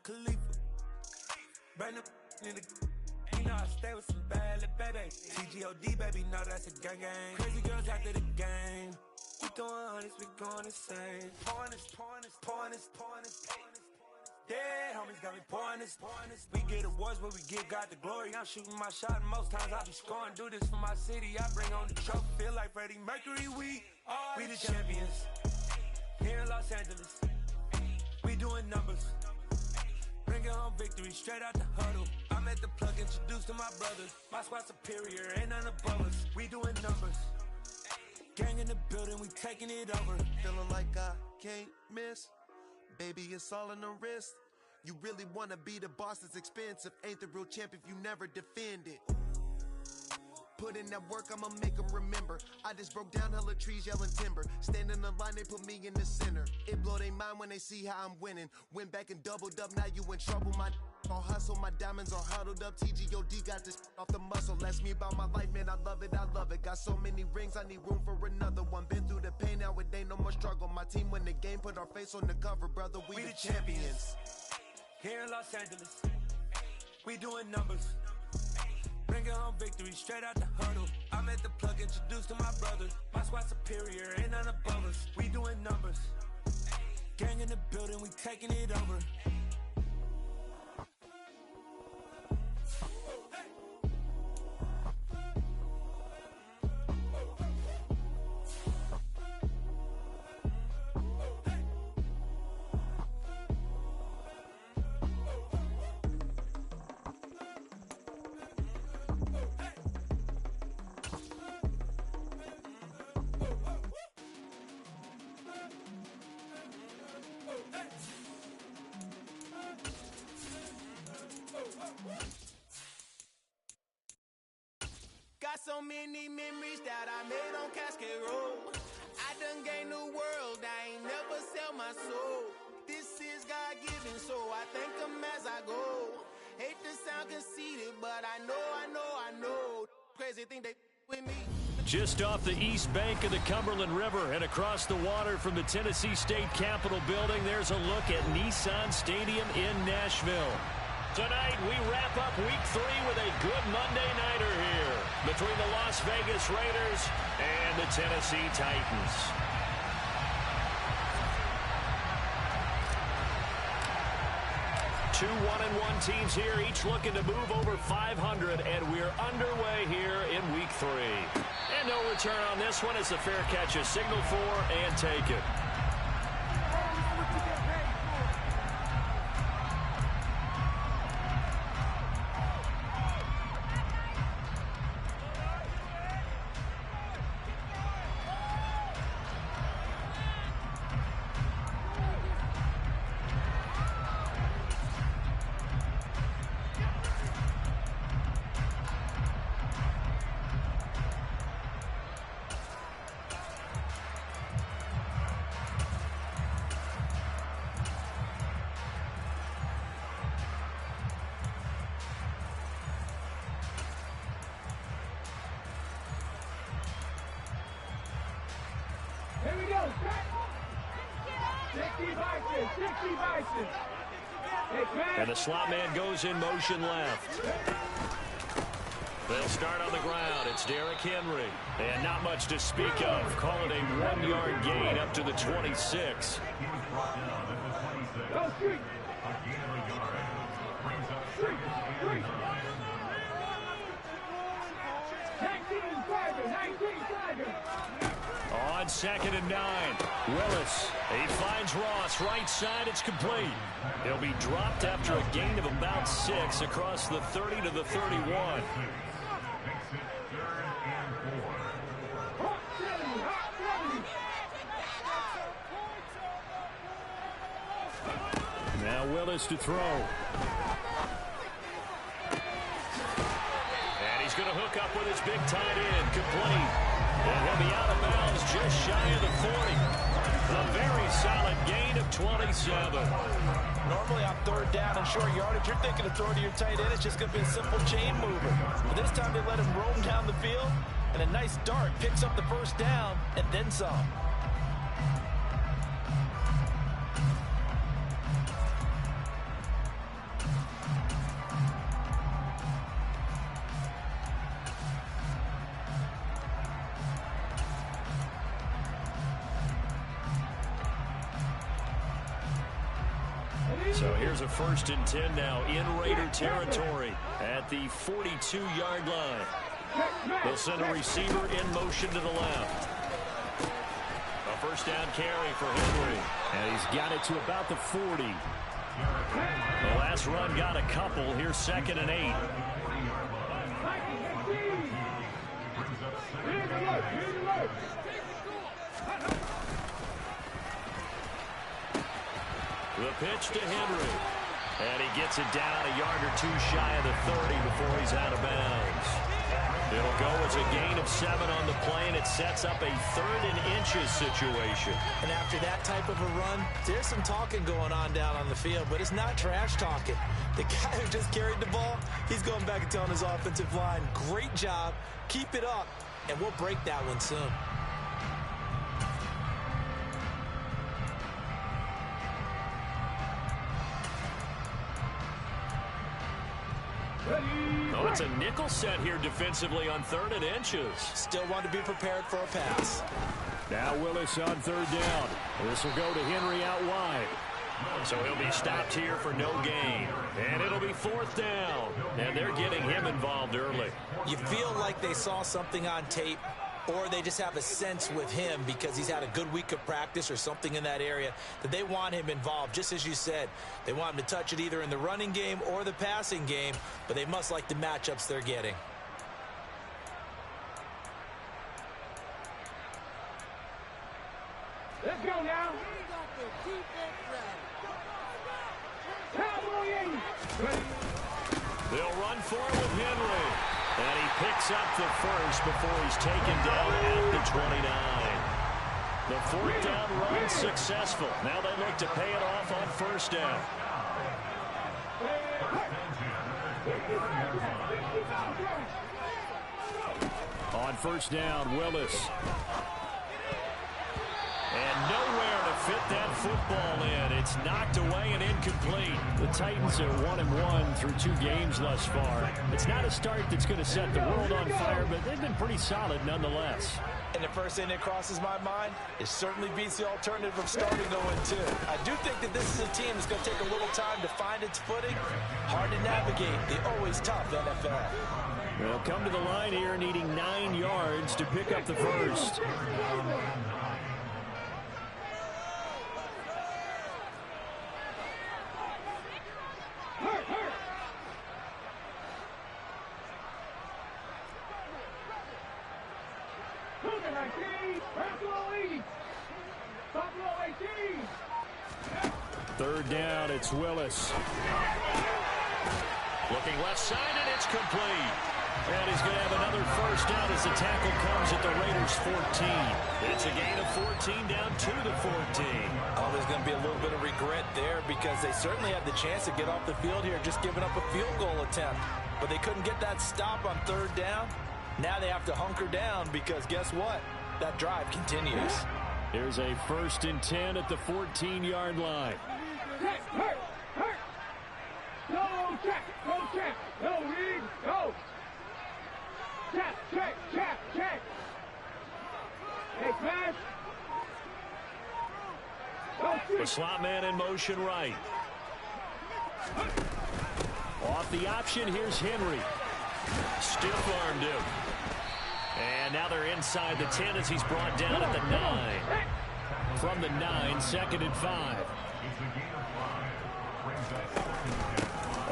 Khalifa. Brand new in the. You know I stay with some bad little baby. TGOD, baby, know that's a gang gang. Crazy girls after the game. We throwing hundreds, we going insane. Pouring this. Dead homies got me pouring this. We get awards, but we give God the glory. I'm shooting my shot, and most times I be scoring. Do this for my city, I bring on the trophy. Feel like Freddie Mercury, we the champions. Here in Los Angeles, we doing numbers. Bringing home victory, straight out the huddle. I'm at the plug, introduced to my brothers. My squad superior, ain't none above us. We doing numbers. Gang in the building, we taking it over. Feeling like I can't miss. Baby, it's all in the wrist. You really wanna be the boss, it's expensive. Ain't the real champ if you never defend it. Put in that work, I'ma make them remember. I just broke down hella trees, yelling timber. Stand in the line, they put me in the center. It blow their mind when they see how I'm winning. Went back and doubled up, now you in trouble. My all hustle, my diamonds are huddled up. TGOD got this off the muscle. Ask me about my life, man, I love it. Got so many rings, I need room for another one. Been through the pain, now it ain't no more struggle. My team win the game, put our face on the cover, brother. We the champions. Here in Los Angeles, we doing numbers. Bringing home victory, straight out the huddle. I'm at the plug, introduced to my brothers. My squad superior, ain't none above us. We doing numbers. Gang in the building, we taking it over. Got so many memories that I made on Cascade Road. I done gained the world, I ain't never sell my soul. This is God-given, so I thank him as I go. Hate to sound conceited, but I know. Crazy thing they with me. Just off the east bank of the Cumberland River and across the water from the Tennessee State Capitol building, there's a look at Nissan Stadium in Nashville. Tonight, we wrap up Week 3 with a good Monday nighter here between the Las Vegas Raiders and the Tennessee Titans. Two 1-1 teams here, each looking to move over 500, and we're underway here in Week 3. And no return on this one as the fair catch is signaled for and taken. Here we go. 60 Bison. And the slot man goes in motion left. They'll start on the ground. It's Derrick Henry. And not much to speak of. Call it a 1-yard gain up to the 26. Go street. Street. 19 Tiger. On 2nd and 9, Willis. He finds Ross right side. It's complete. He'll be dropped after a gain of about 6 across the 30 to the 31. Now Willis to throw. And he's going to hook up with his big tight end. Complete. And he'll be out of bounds just shy of the 40. A very solid gain of 27. Normally on 3rd down and short yardage, you're thinking of throwing to your tight end. It's just going to be a simple chain mover. But this time they let him roam down the field, and a nice dart picks up the 1st down and then some. So here's a 1st and 10 now in Raider territory at the 42-yard line. They'll send a receiver in motion to the left. A 1st down carry for Henry. And he's got it to about the 40. The last run got a couple. Here's 2nd and 8. The pitch to Henry. And he gets it down a yard or 2 shy of the 30 before he's out of bounds. It'll go as a gain of 7 on the play, and it sets up a 3rd and inches situation. And after that type of a run, there's some talking going on down on the field, but it's not trash talking. The guy who just carried the ball, he's going back and telling his offensive line, great job, keep it up, and we'll break that one soon. Oh, it's a nickel set here defensively on 3rd and inches. Still want to be prepared for a pass. Now Willis on 3rd down. This will go to Henry out wide. So he'll be stopped here for no gain. And it'll be 4th down. And they're getting him involved early. You feel like they saw something on tape, or they just have a sense with him because he's had a good week of practice or something in that area that they want him involved. Just as you said, they want him to touch it either in the running game or the passing game, but they must like the matchups they're getting. Let's go now. They'll run for it with Henry. And he picks up the 1st before he's taken down at the 29. The 4th down run successful. Now they look to pay it off on 1st down. On 1st down, Willis. And nowhere to fit that football in. It's knocked away and incomplete. The Titans are 1-1 through 2 games thus far. It's not a start that's going to set the world on fire, but they've been pretty solid nonetheless. And the first thing that crosses my mind, it certainly beats the alternative of starting 0-2. I do think that this is a team that's going to take a little time to find its footing. Hard to navigate the always tough NFL. They'll come to the line here needing 9 yards to pick up the 1st. Third down, it's Willis. Looking left side, and it's complete. And he's going to have another 1st down as the tackle comes at the Raiders' 14. It's a gain of 14 down to the 14. Oh, there's going to be a little bit of regret there because they certainly had the chance to get off the field here, just giving up a field goal attempt. But they couldn't get that stop on 3rd down. Now they have to hunker down because guess what? That drive continues. Here's a 1st and 10 at the 14-yard line. Hurt. No check. No read. Go. Check. Hey, pass. The slot man in motion right. Off the option, here's Henry. Stiff-armed him. And now they're inside the 10 as he's brought down at the 9. From the 9, 2nd and 5.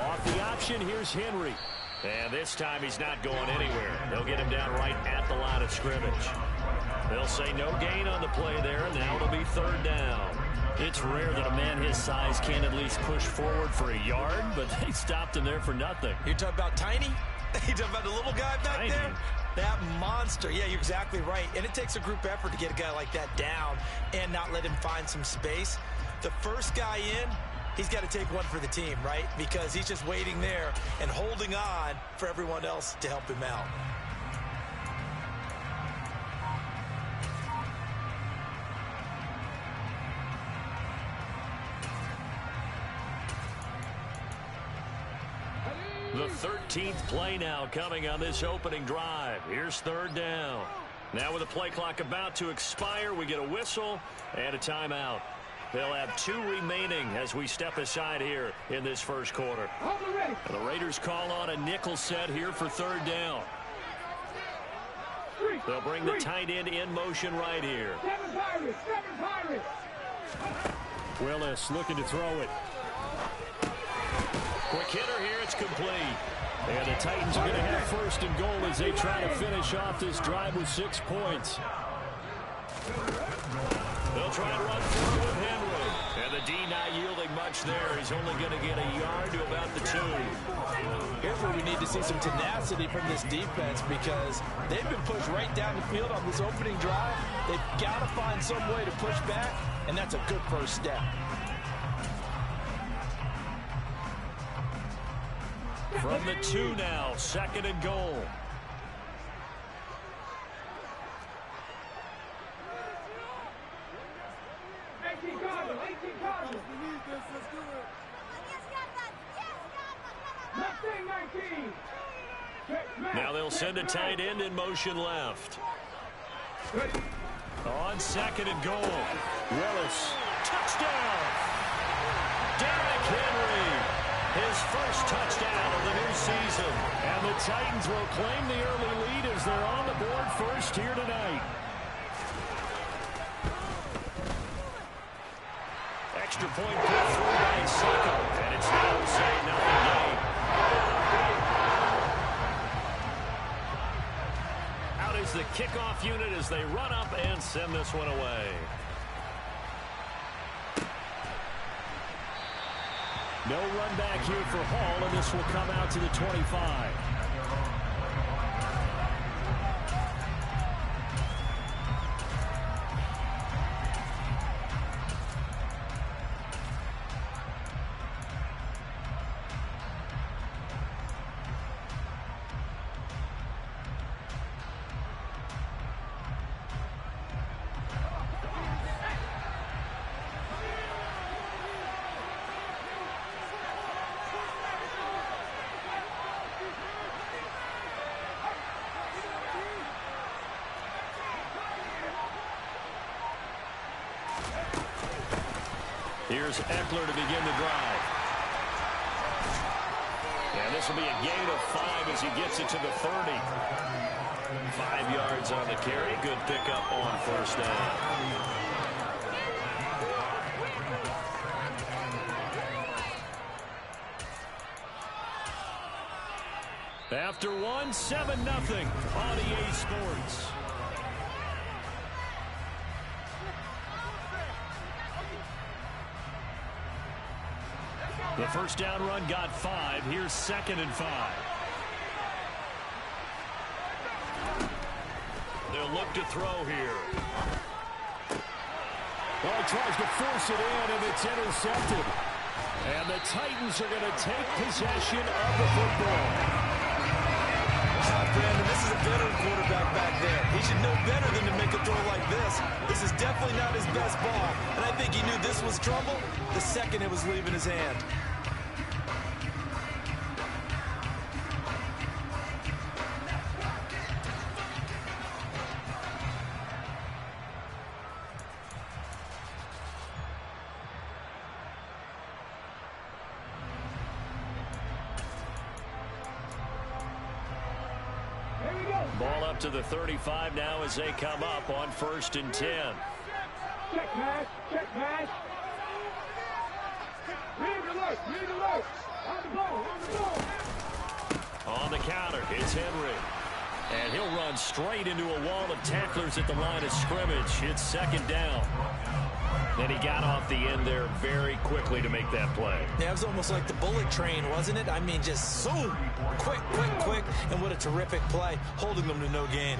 Off the option, here's Henry. And this time he's not going anywhere. They'll get him down right at the line of scrimmage. They'll say no gain on the play there, and now it'll be 3rd down. It's rare that a man his size can't at least push forward for a yard, but they stopped him there for nothing. You're talking about tiny? You're talking about the little guy back there? That monster. Yeah, you're exactly right. And it takes a group effort to get a guy like that down and not let him find some space. The first guy in, he's got to take one for the team, right? Because he's just waiting there and holding on for everyone else to help him out. The 13th play now coming on this opening drive. Here's 3rd down. Now with the play clock about to expire, we get a whistle and a timeout. They'll have 2 remaining as we step aside here in this first quarter. The Raiders call on a nickel set here for 3rd down. They'll bring the tight end in motion right here. Willis looking to throw it. Quick hitter here, it's complete. And the Titans are going to have 1st and goal as they try to finish off this drive with 6 points. They'll try to run forward with Henry. And the D not yielding much there. He's only going to get a yard to about the 2. Here's where we need to see some tenacity from this defense because they've been pushed right down the field on this opening drive. They've got to find some way to push back, and that's a good first step. From the 2 now, 2nd and goal. Now they'll send a tight end in motion left. On 2nd and goal. Willis, touchdown! Derrick Henry, his first touchdown of the new season. And the Titans will claim the early lead as they're on the board first here tonight. Extra point put through by Sacco, and it's now 7-0 game. Out is the kickoff unit as they run up and send this one away. No run back here for Hall, and this will come out to the 25. Here's Eckler to begin the drive. And this will be a gain of 5 as he gets it to the 30. 5 yards on the carry. Good pickup on 1st down. After 1, 7-0 on EA Sports. The first down run got 5. Here's 2nd and 5. They'll look to throw here. Well, he tries to force it in, and it's intercepted. And the Titans are going to take possession of the football. Brandon, this is a veteran quarterback back there. He should know better than to make a throw like this. This is definitely not his best ball, and I think he knew this was trouble the second it was leaving his hand. Ball up to the 35 now as they come up on 1st and 10. Check pass, check pass. Read alert, on the ball, on the ball. On the counter, it's Henry. And he'll run straight into a wall of tacklers at the line of scrimmage. It's 2nd down. Then he got off the end there very quickly to make that play. Yeah, it was almost like the bullet train, wasn't it? I mean, just zoom, quick, and what a terrific play, holding them to no gain.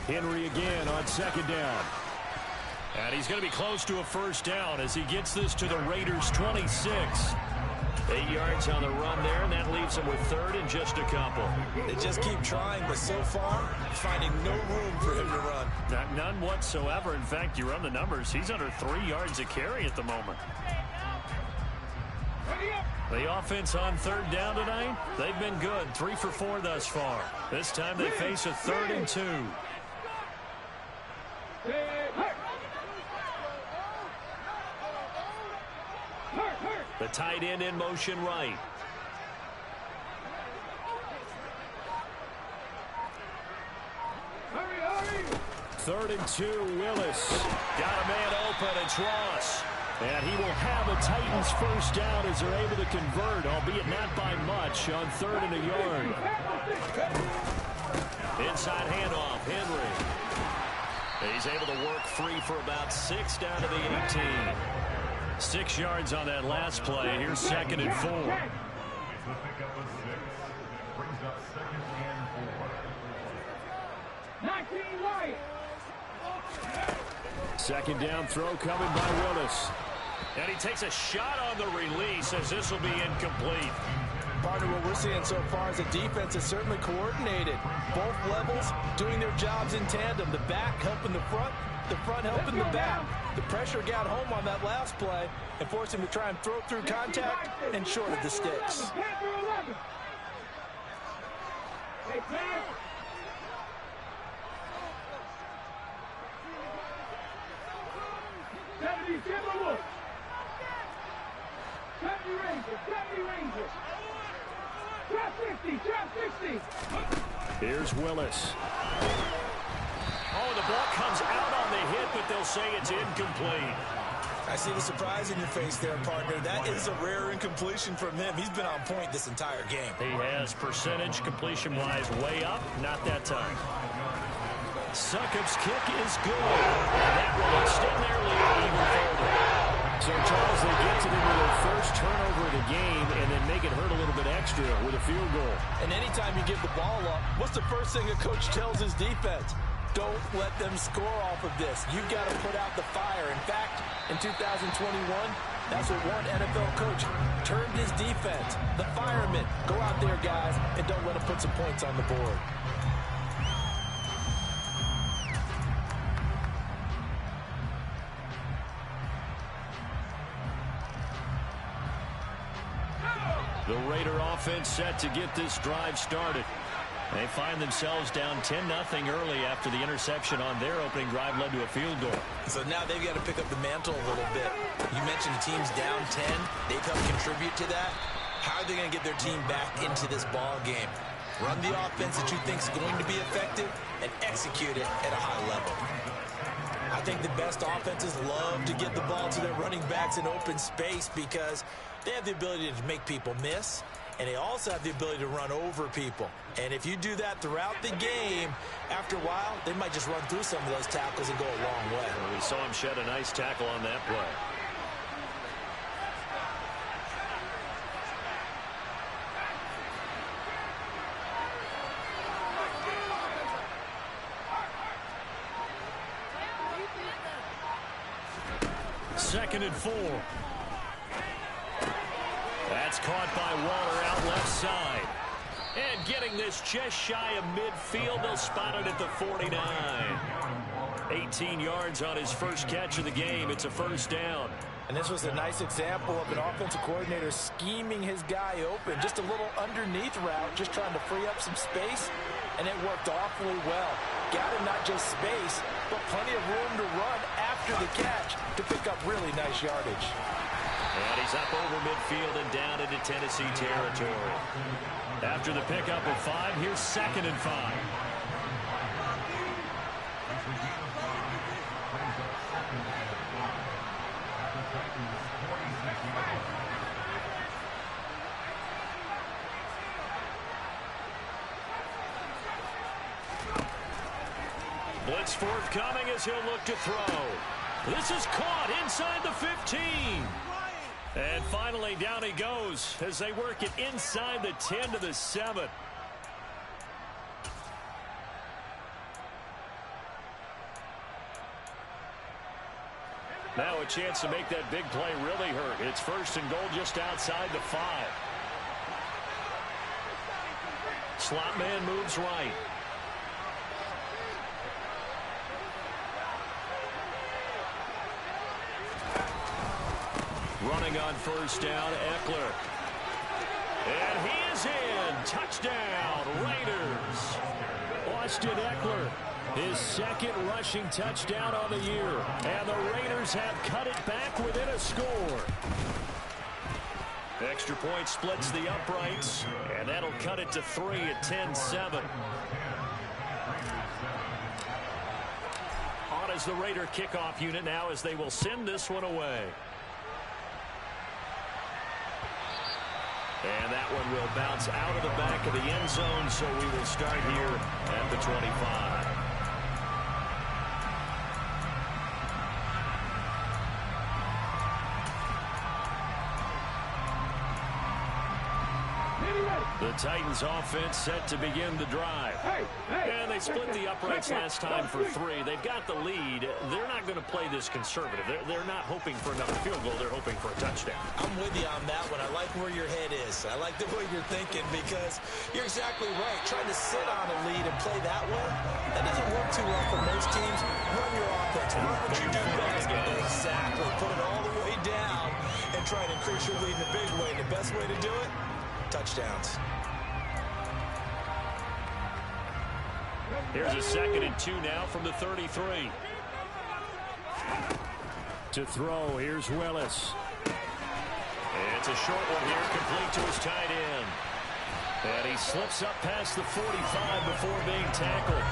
Henry again on 2nd down. And he's going to be close to a 1st down as he gets this to the Raiders' 26. 8 yards on the run there, and that leaves them with 3rd and just a couple. They just keep trying, but so far, finding no room for him to run. None whatsoever. In fact, you run the numbers. He's under 3 yards a carry at the moment. The offense on third down tonight, they've been good. 3 for 4 thus far. This time they face a 3rd and 2. The tight end in motion right. Third and 2, Willis. Got a man open, it's Ross. And he will have a Titans first down as they're able to convert, albeit not by much, on 3rd and a yard. Inside handoff, Henry. He's able to work free for about 6 down to the 18. 6 yards on that last play. Here's 2nd and 4. Brings up 2nd and 4. 19 right. 2nd down throw coming by Willis. And he takes a shot on the release as this will be incomplete. Partner, what we're seeing so far is the defense is certainly coordinated. Both levels doing their jobs in tandem. The back helping the front helping the back. The pressure got home on that last play and forced him to try and throw through contact and short of the sticks. Here's Willis. Oh, the ball comes out on the hit, but they'll say it's incomplete. I see the surprise in your face there, partner. That is a rare incompletion from him. He's been on point this entire game. He has percentage completion-wise way up, not that time. Succop's kick is good. And that will extend their lead even further. So, Charles, they get to them with their first turnover of the game and then make it hurt a little bit extra with a field goal. And anytime you give the ball up, what's the first thing a coach tells his defense? Don't let them score off of this. You've got to put out the fire. In fact, in 2021, that's what one NFL coach termed his defense. The firemen. Go out there, guys, and don't let them put some points on the board. The Raider offense set to get this drive started. They find themselves down 10-0 early after the interception on their opening drive led to a field goal. So now they've got to pick up the mantle a little bit. You mentioned the team's down 10. They've helped contribute to that. How are they going to get their team back into this ball game? Run the offense that you think is going to be effective and execute it at a high level. I think the best offenses love to get the ball to their running backs in open space because they have the ability to make people miss, and they also have the ability to run over people. And if you do that throughout the game, after a while, they might just run through some of those tackles and go a long way. Well, we saw him shed a nice tackle on that play. Second and 4. That's caught by Waller out left side. And getting this just shy of midfield, they'll spot it at the 49. 18 yards on his first catch of the game. It's a first down. And this was a nice example of an offensive coordinator scheming his guy open. Just a little underneath route, just trying to free up some space, and it worked awfully well. Got him not just space, but plenty of room to run after the catch to pick up really nice yardage. And he's up over midfield and down into Tennessee territory. After the pickup of 5, here's 2nd and 5. Blitz forthcoming as he'll look to throw. This is caught inside the 15. And finally, down he goes as they work it inside the 10 to the 7. Now a chance to make that big play really hurt. It's 1st and goal just outside the 5. Slot man moves right. Running on first down, Eckler. And he is in. Touchdown, Raiders. Austin Eckler, his second rushing touchdown on the year. And the Raiders have cut it back within a score. Extra point splits the uprights, and that'll cut it to 3 at 10-7. On as the Raider kickoff unit now as they will send this one away. And that one will bounce out of the back of the end zone, so we will start here at the 25. The Titans offense set to begin the drive. And they split the uprights last time for 3. They've got the lead. They're not going to play this conservative. They're not hoping for another field goal. They're hoping for a touchdown. I'm with you on that one. I like where your head is. I like the way you're thinking because you're exactly right. Trying to sit on a lead and play that way, that doesn't work too well for most teams. Run your offense. Run what you do best. Exactly. Put it all the way down and try to increase your lead in a big way. The best way to do it, touchdowns. Here's a 2nd and 2 now from the 33. To throw, here's Willis. It's a short one here, complete to his tight end. And he slips up past the 45 before being tackled.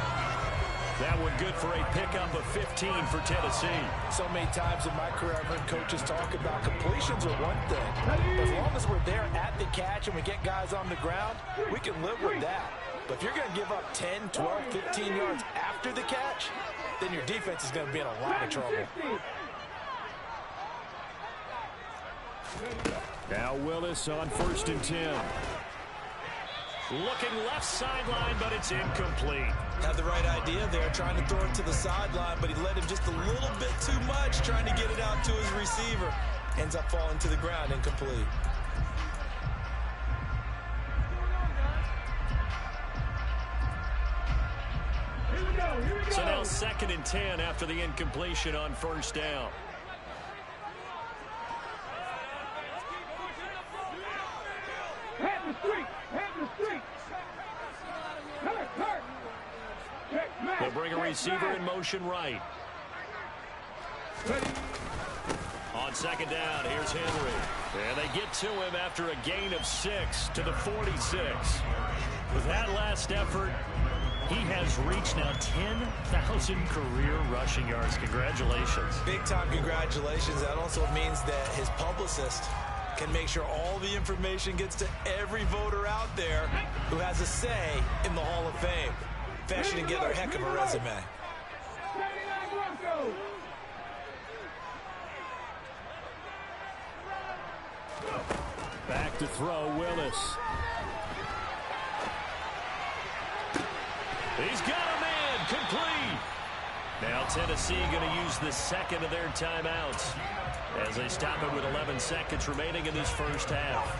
That one good for a pickup of 15 for Tennessee. So many times in my career, I've heard coaches talk about completions are one thing. But as long as we're there at the catch and we get guys on the ground, we can live with that. But if you're going to give up 10, 12, 15 yards after the catch, then your defense is going to be in a lot of trouble. Now Willis on 1st and 10. Looking left sideline, but it's incomplete. Had the right idea there, trying to throw it to the sideline, but he led him just a little bit too much, trying to get it out to his receiver. Ends up falling to the ground, incomplete. So now 2nd and 10 after the incompletion on first down. They'll bring a receiver in motion right. On 2nd down, here's Henry. And they get to him after a gain of 6 to the 46. With that last effort, he has reached now 10,000 career rushing yards. Congratulations. Big-time congratulations. That also means that his publicist can make sure all the information gets to every voter out there who has a say in the Hall of Fame. Fashioning together a heck of a resume. Back to throw, Willis. He's got a man, complete. Now Tennessee going to use the 2nd of their timeouts as they stop it with 11 seconds remaining in this first half.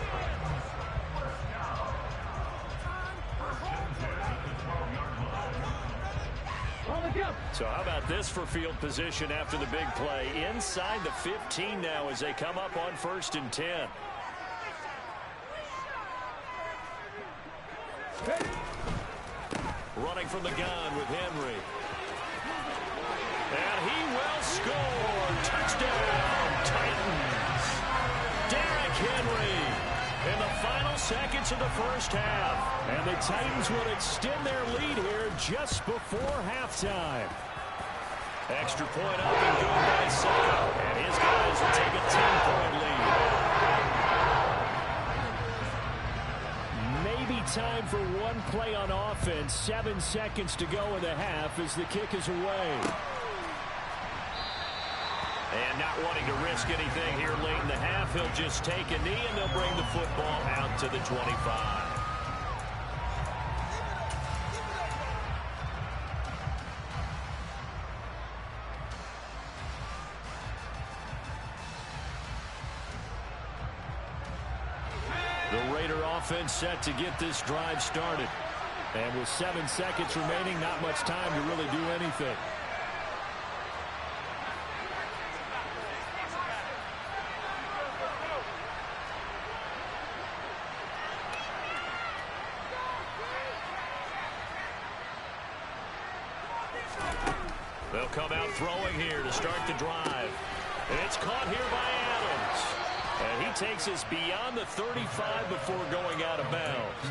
So how about this for field position after the big play? Inside the 15 now as they come up on 1st and 10. Running from the gun with Henry. And he will score. Touchdown, Titans. Derrick Henry in the final seconds of the first half. And the Titans will extend their lead here just before halftime. Extra point up and good by Saka. And his guys will take a 10-point lead. Maybe time for one play on offense. 7 seconds to go in the half as the kick is away. And not wanting to risk anything here late in the half, he'll just take a knee and they'll bring the football out to the 25. The Raider offense set to get this drive started. And with 7 seconds remaining, not much time to really do anything. They'll come out throwing here to start the drive. It's caught here by Adams. And he takes us beyond the 35 before going out of bounds.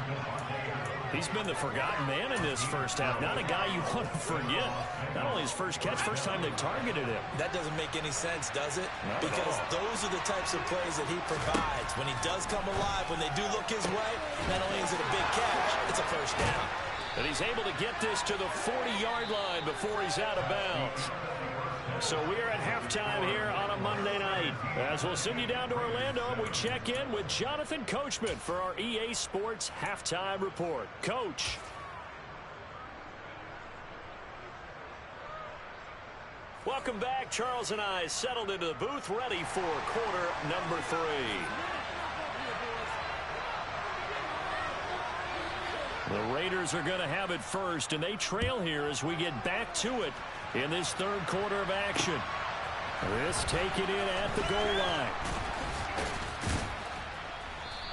He's been the forgotten man in this first half. Not a guy you want to forget. Not only his first catch, first time they targeted him. That doesn't make any sense, does it? Because those are the types of plays that he provides. When he does come alive, when they do look his way, not only is it a big catch, it's a first down. And he's able to get this to the 40-yard line before he's out of bounds. So we're at halftime here on a Monday night. As we'll send you down to Orlando, we check in with Jonathan Coachman for our EA Sports Halftime Report. Coach. Welcome back. Charles and I settled into the booth, ready for quarter number 3. The Raiders are going to have it first, and they trail here as we get back to it in this third quarter of action. This taken in at the goal line.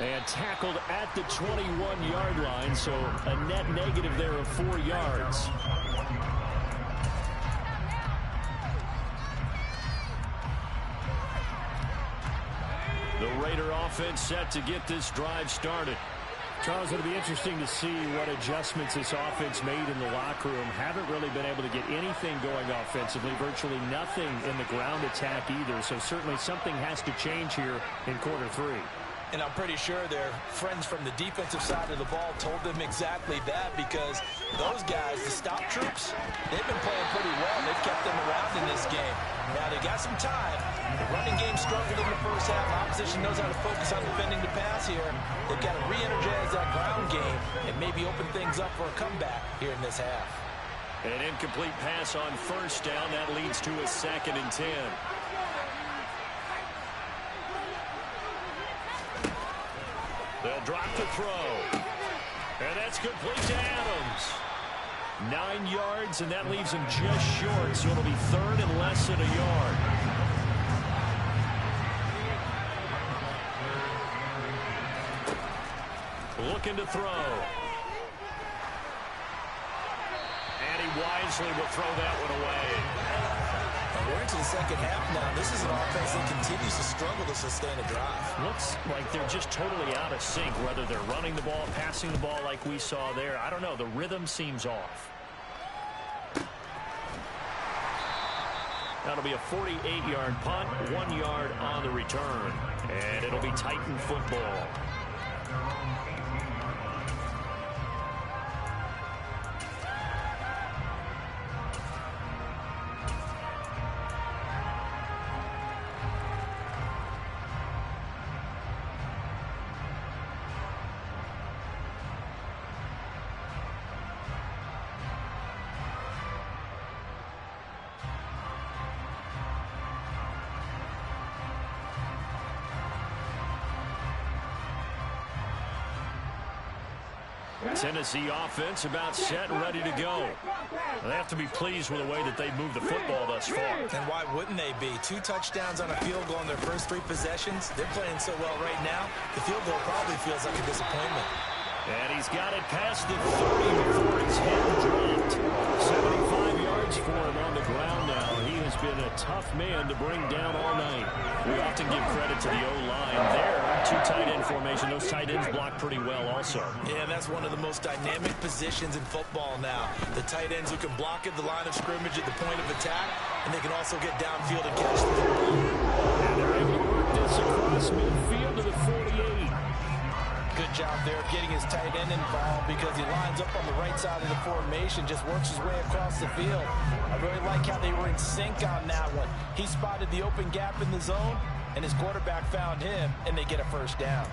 And tackled at the 21-yard line, so a net negative there of 4 yards. The Raider offense set to get this drive started. Charles, it'll be interesting to see what adjustments this offense made in the locker room. Haven't really been able to get anything going offensively, virtually nothing in the ground attack either. So certainly something has to change here in quarter 3. And I'm pretty sure their friends from the defensive side of the ball told them exactly that, because those guys, the stop troops, they've been playing pretty well. They've kept them around in this game. Now they got some time. The running game struggled in the first half. Opposition knows how to focus on defending the pass here. They've got to re-energize that ground game and maybe open things up for a comeback here in this half. An incomplete pass on first down. That leads to a 2nd and 10. They'll drop the throw. And that's complete to Adams. 9 yards, and that leaves him just short, so it'll be 3rd and less than a yard. Looking to throw. And he wisely will throw that one away. We're into the second half now. This is an offense that continues to struggle to sustain a drive. Looks like they're just totally out of sync, whether they're running the ball, passing the ball like we saw there. I don't know. The rhythm seems off. That'll be a 48-yard punt, 1 yard on the return. And it'll be Titan football. Tennessee offense about set and ready to go. They have to be pleased with the way that they've moved the football thus far. And why wouldn't they be? 2 touchdowns on a field goal in their first 3 possessions. They're playing so well right now, the field goal probably feels like a disappointment. And he's got it past the 30 before his head dropped. 75 yards for him on the ground now. He has been a tough man to bring down all night. We often give credit to the O-line there. 2 tight end formation. Those tight ends block pretty well also. Yeah, that's one of the most dynamic positions in football now. The tight ends who can block at the line of scrimmage at the point of attack, and they can also get downfield and catch the football. And they're able to work this across midfield to the 48. Good job there of getting his tight end involved, because he lines up on the right side of the formation, just works his way across the field. I really like how they were in sync on that one. He spotted the open gap in the zone, and his quarterback found him, and they get a first down.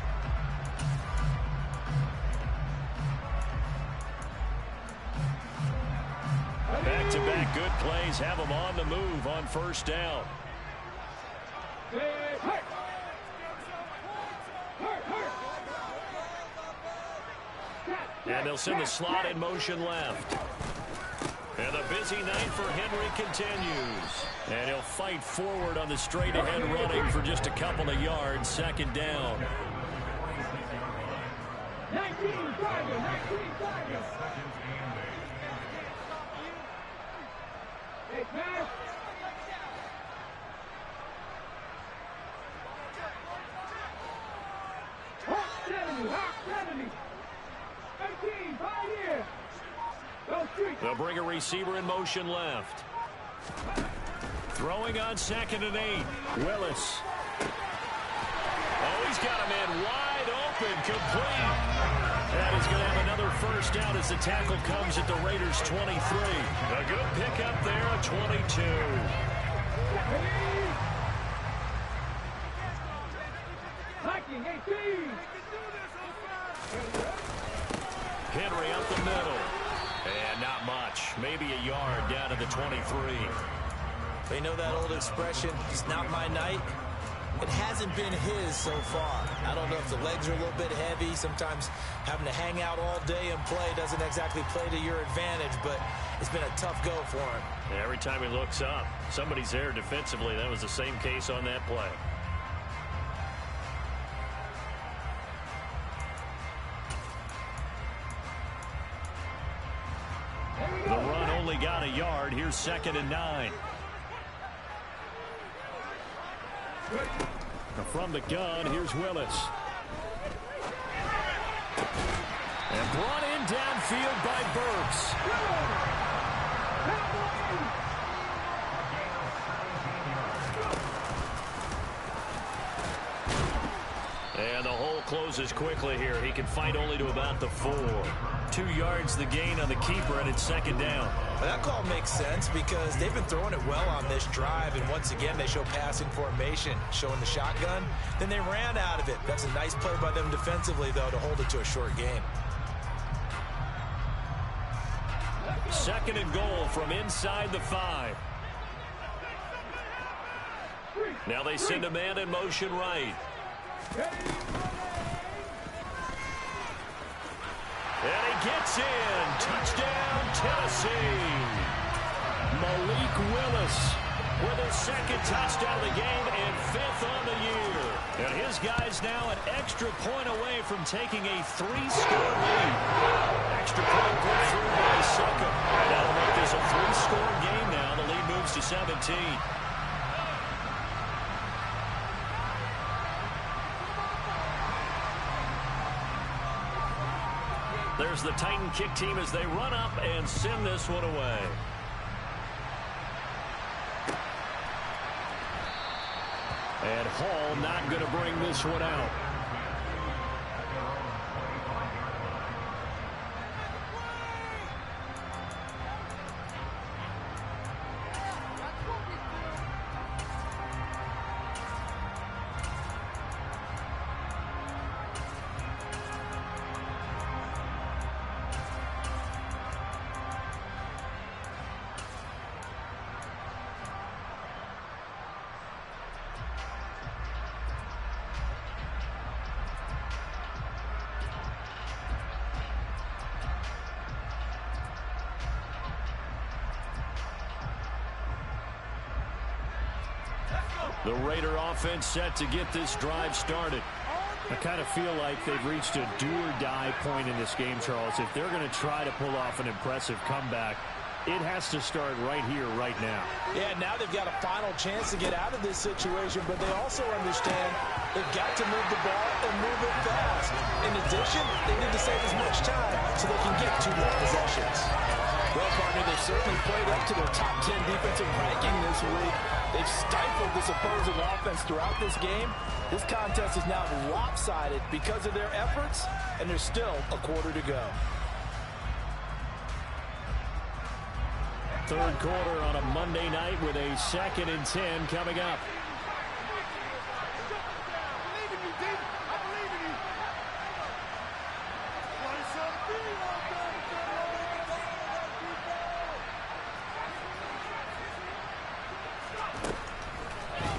Back-to-back good plays have them on the move on first down. And they'll send the slot in motion left. And the busy night for Henry continues. And he'll fight forward on the straight-ahead running for just a couple of yards. 2nd down. 19 seconds. Hey, pass. Hawk 70, Hawk 70. 18, 5 here. Go street. They'll bring a receiver in motion left. Throwing on 2nd and 8. Willis. Oh, he's got him in wide open, complete. And he's going to have another first down as the tackle comes at the Raiders' 23. A good pickup there at 22. Hiking 18. Henry up the middle. And not much. Maybe a yard down to the 23. They know that old expression, it's not my night. It hasn't been his so far. I don't know if the legs are a little bit heavy. Sometimes having to hang out all day and play doesn't exactly play to your advantage, but it's been a tough go for him. Every time he looks up, somebody's there defensively. That was the same case on that play. The run only got a yard. Here's 2nd and 9. From the gun, here's Willis. And brought in downfield by Burks. And the hole closes quickly here. He can fight only to about the 4. 2 yards the gain on the keeper, and it's 2nd down. Well, that call makes sense because they've been throwing it well on this drive, and once again they show passing formation, showing the shotgun. Then they ran out of it. That's a nice play by them defensively, though, to hold it to a short game. 2nd and goal from inside the 5. Now they send a man in motion right. And he gets in. Touchdown, Tennessee. Malik Willis with his 2nd touchdown of the game and 5th on the year. And his guys now an extra point away from taking a 3-score lead. Extra point put through by Suckup. That'll make this a 3-score game now. The lead moves to 17. There's the Titan kick team as they run up and send this one away. And Hall not going to bring this one out. The Raider offense set to get this drive started. I kind of feel like they've reached a do-or-die point in this game, Charles. If they're going to try to pull off an impressive comeback, it has to start right here, right now. Yeah, now they've got a final chance to get out of this situation, but they also understand they've got to move the ball and move it fast. In addition, they need to save as much time so they can get 2 more possessions. Well, partner, they've certainly played up to their top 10 defensive ranking this week. They've stifled this opposing offense throughout this game. This contest is now lopsided because of their efforts, and there's still a quarter to go. 3rd quarter on a Monday night with a 2nd and 10 coming up.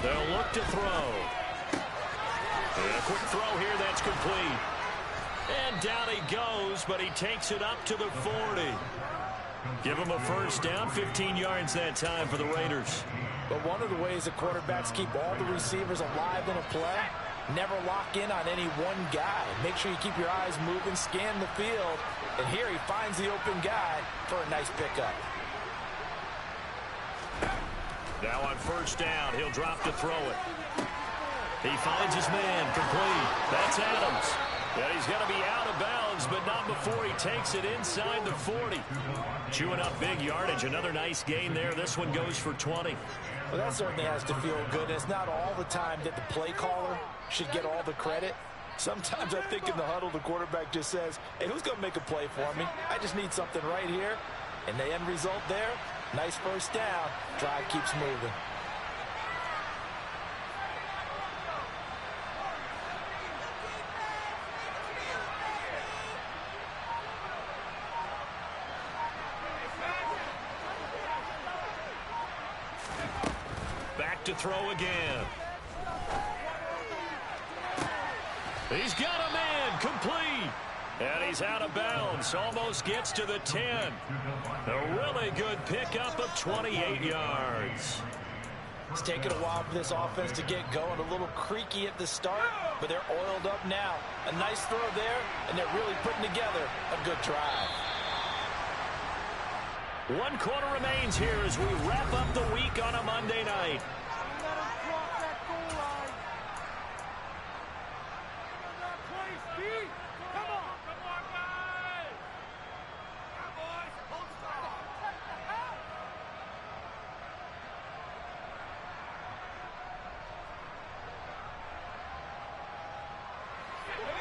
They'll look to throw. And a quick throw here, that's complete. And down he goes, but he takes it up to the 40. Give him a first down, 15 yards that time for the Raiders. But one of the ways that quarterbacks keep all the receivers alive in a play, never lock in on any one guy. Make sure you keep your eyes moving, scan the field, and here he finds the open guy for a nice pickup. Now on first down, he'll drop to throw it. He finds his man, complete. That's Adams. And he's going to be out of bounds, but not before he takes it inside the 40. Chewing up big yardage. Another nice gain there. This one goes for 20. Well, that certainly has to feel good. It's not all the time that the play caller should get all the credit. Sometimes I think in the huddle, the quarterback just says, hey, who's going to make a play for me? I just need something right here. And the end result there, nice first down. Drive keeps moving. Back to throw again. He's got a man, complete. And he's out of bounds, almost gets to the 10. A really good pickup of 28 yards. It's taken a while for this offense to get going. A little creaky at the start, but they're oiled up now. A nice throw there, and they're really putting together a good drive. 1 quarter remains here as we wrap up the week on a Monday night.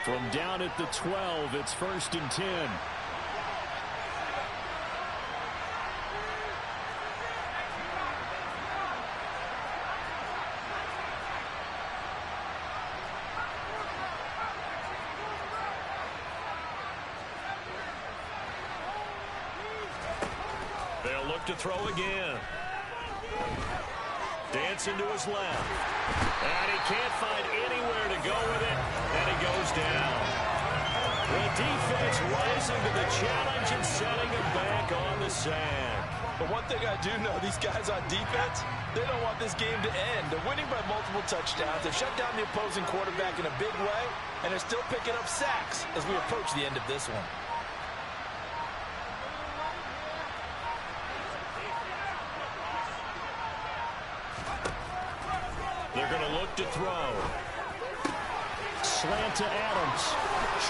From down at the 12, it's 1st and 10. They'll look to throw again. Dancing to his left. And he can't find anywhere to go with it. And he goes down. The defense rising to the challenge and setting him back on the sand. But one thing I do know, these guys on defense, they don't want this game to end. They're winning by multiple touchdowns. They've shut down the opposing quarterback in a big way, and they're still picking up sacks as we approach the end of this one. They're going to look to throw. Slant to Adams.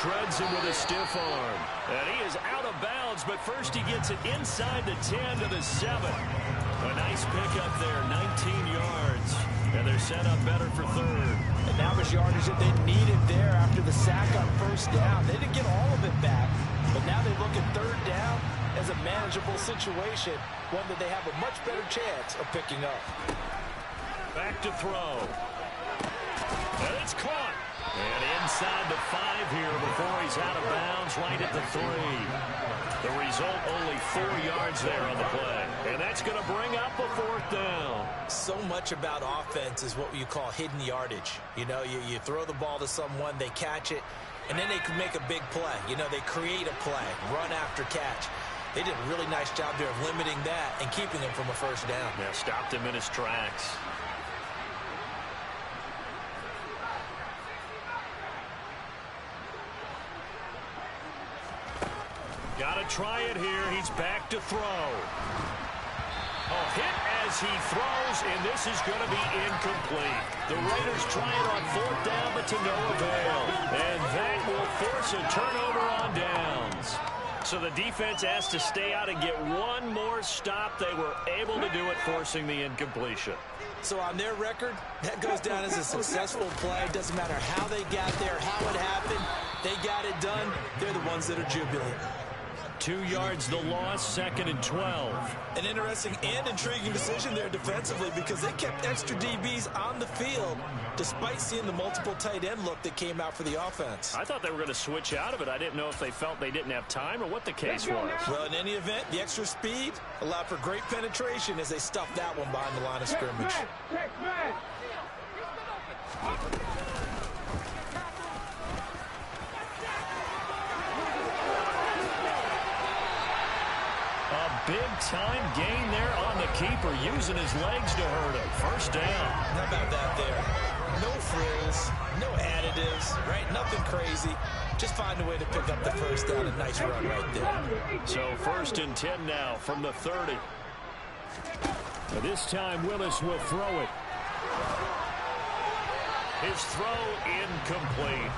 Shreds him with a stiff arm. And he is out of bounds, but first he gets it inside the 10 to the 7. A nice pickup there, 19 yards. And they're set up better for 3rd. And now there's yardage that they needed there after the sack on first down. They didn't get all of it back, but now they look at 3rd down as a manageable situation, one that they have a much better chance of picking up. Back to throw. And it's caught. And inside the 5 here before he's out of bounds, right at the 3. The result, only 4 yards there on the play. And that's going to bring up a 4th down. So much about offense is what you call hidden yardage. You know, you throw the ball to someone, they catch it, and then they can make a big play. You know, they create a play, run after catch. They did a really nice job there of limiting that and keeping him from a 1st down. Yeah, stopped him in his tracks. Got to try it here. He's back to throw. A hit as he throws, and this is going to be incomplete. The Raiders try it on 4th down, but to no avail. And that will force a turnover on downs. So the defense has to stay out and get one more stop. They were able to do it, forcing the incompletion. So on their record, that goes down as a successful play. Doesn't matter how they got there, how it happened. They got it done. They're the ones that are jubilant. 2 yards the loss, 2nd and 12. An interesting and intriguing decision there defensively because they kept extra DBs on the field despite seeing the multiple tight end look that came out for the offense. I thought they were going to switch out of it. I didn't know if they felt they didn't have time or what the case was. Well, in any event, the extra speed allowed for great penetration as they stuffed that one behind the line of scrimmage. Big-time gain there on the keeper, using his legs to hurt him. 1st down. How about that there? No frills, no additives, right? Nothing crazy. Just find a way to pick up the 1st down. A nice run right there. So 1st and 10 now from the 30. But this time Willis will throw it. His throw incomplete.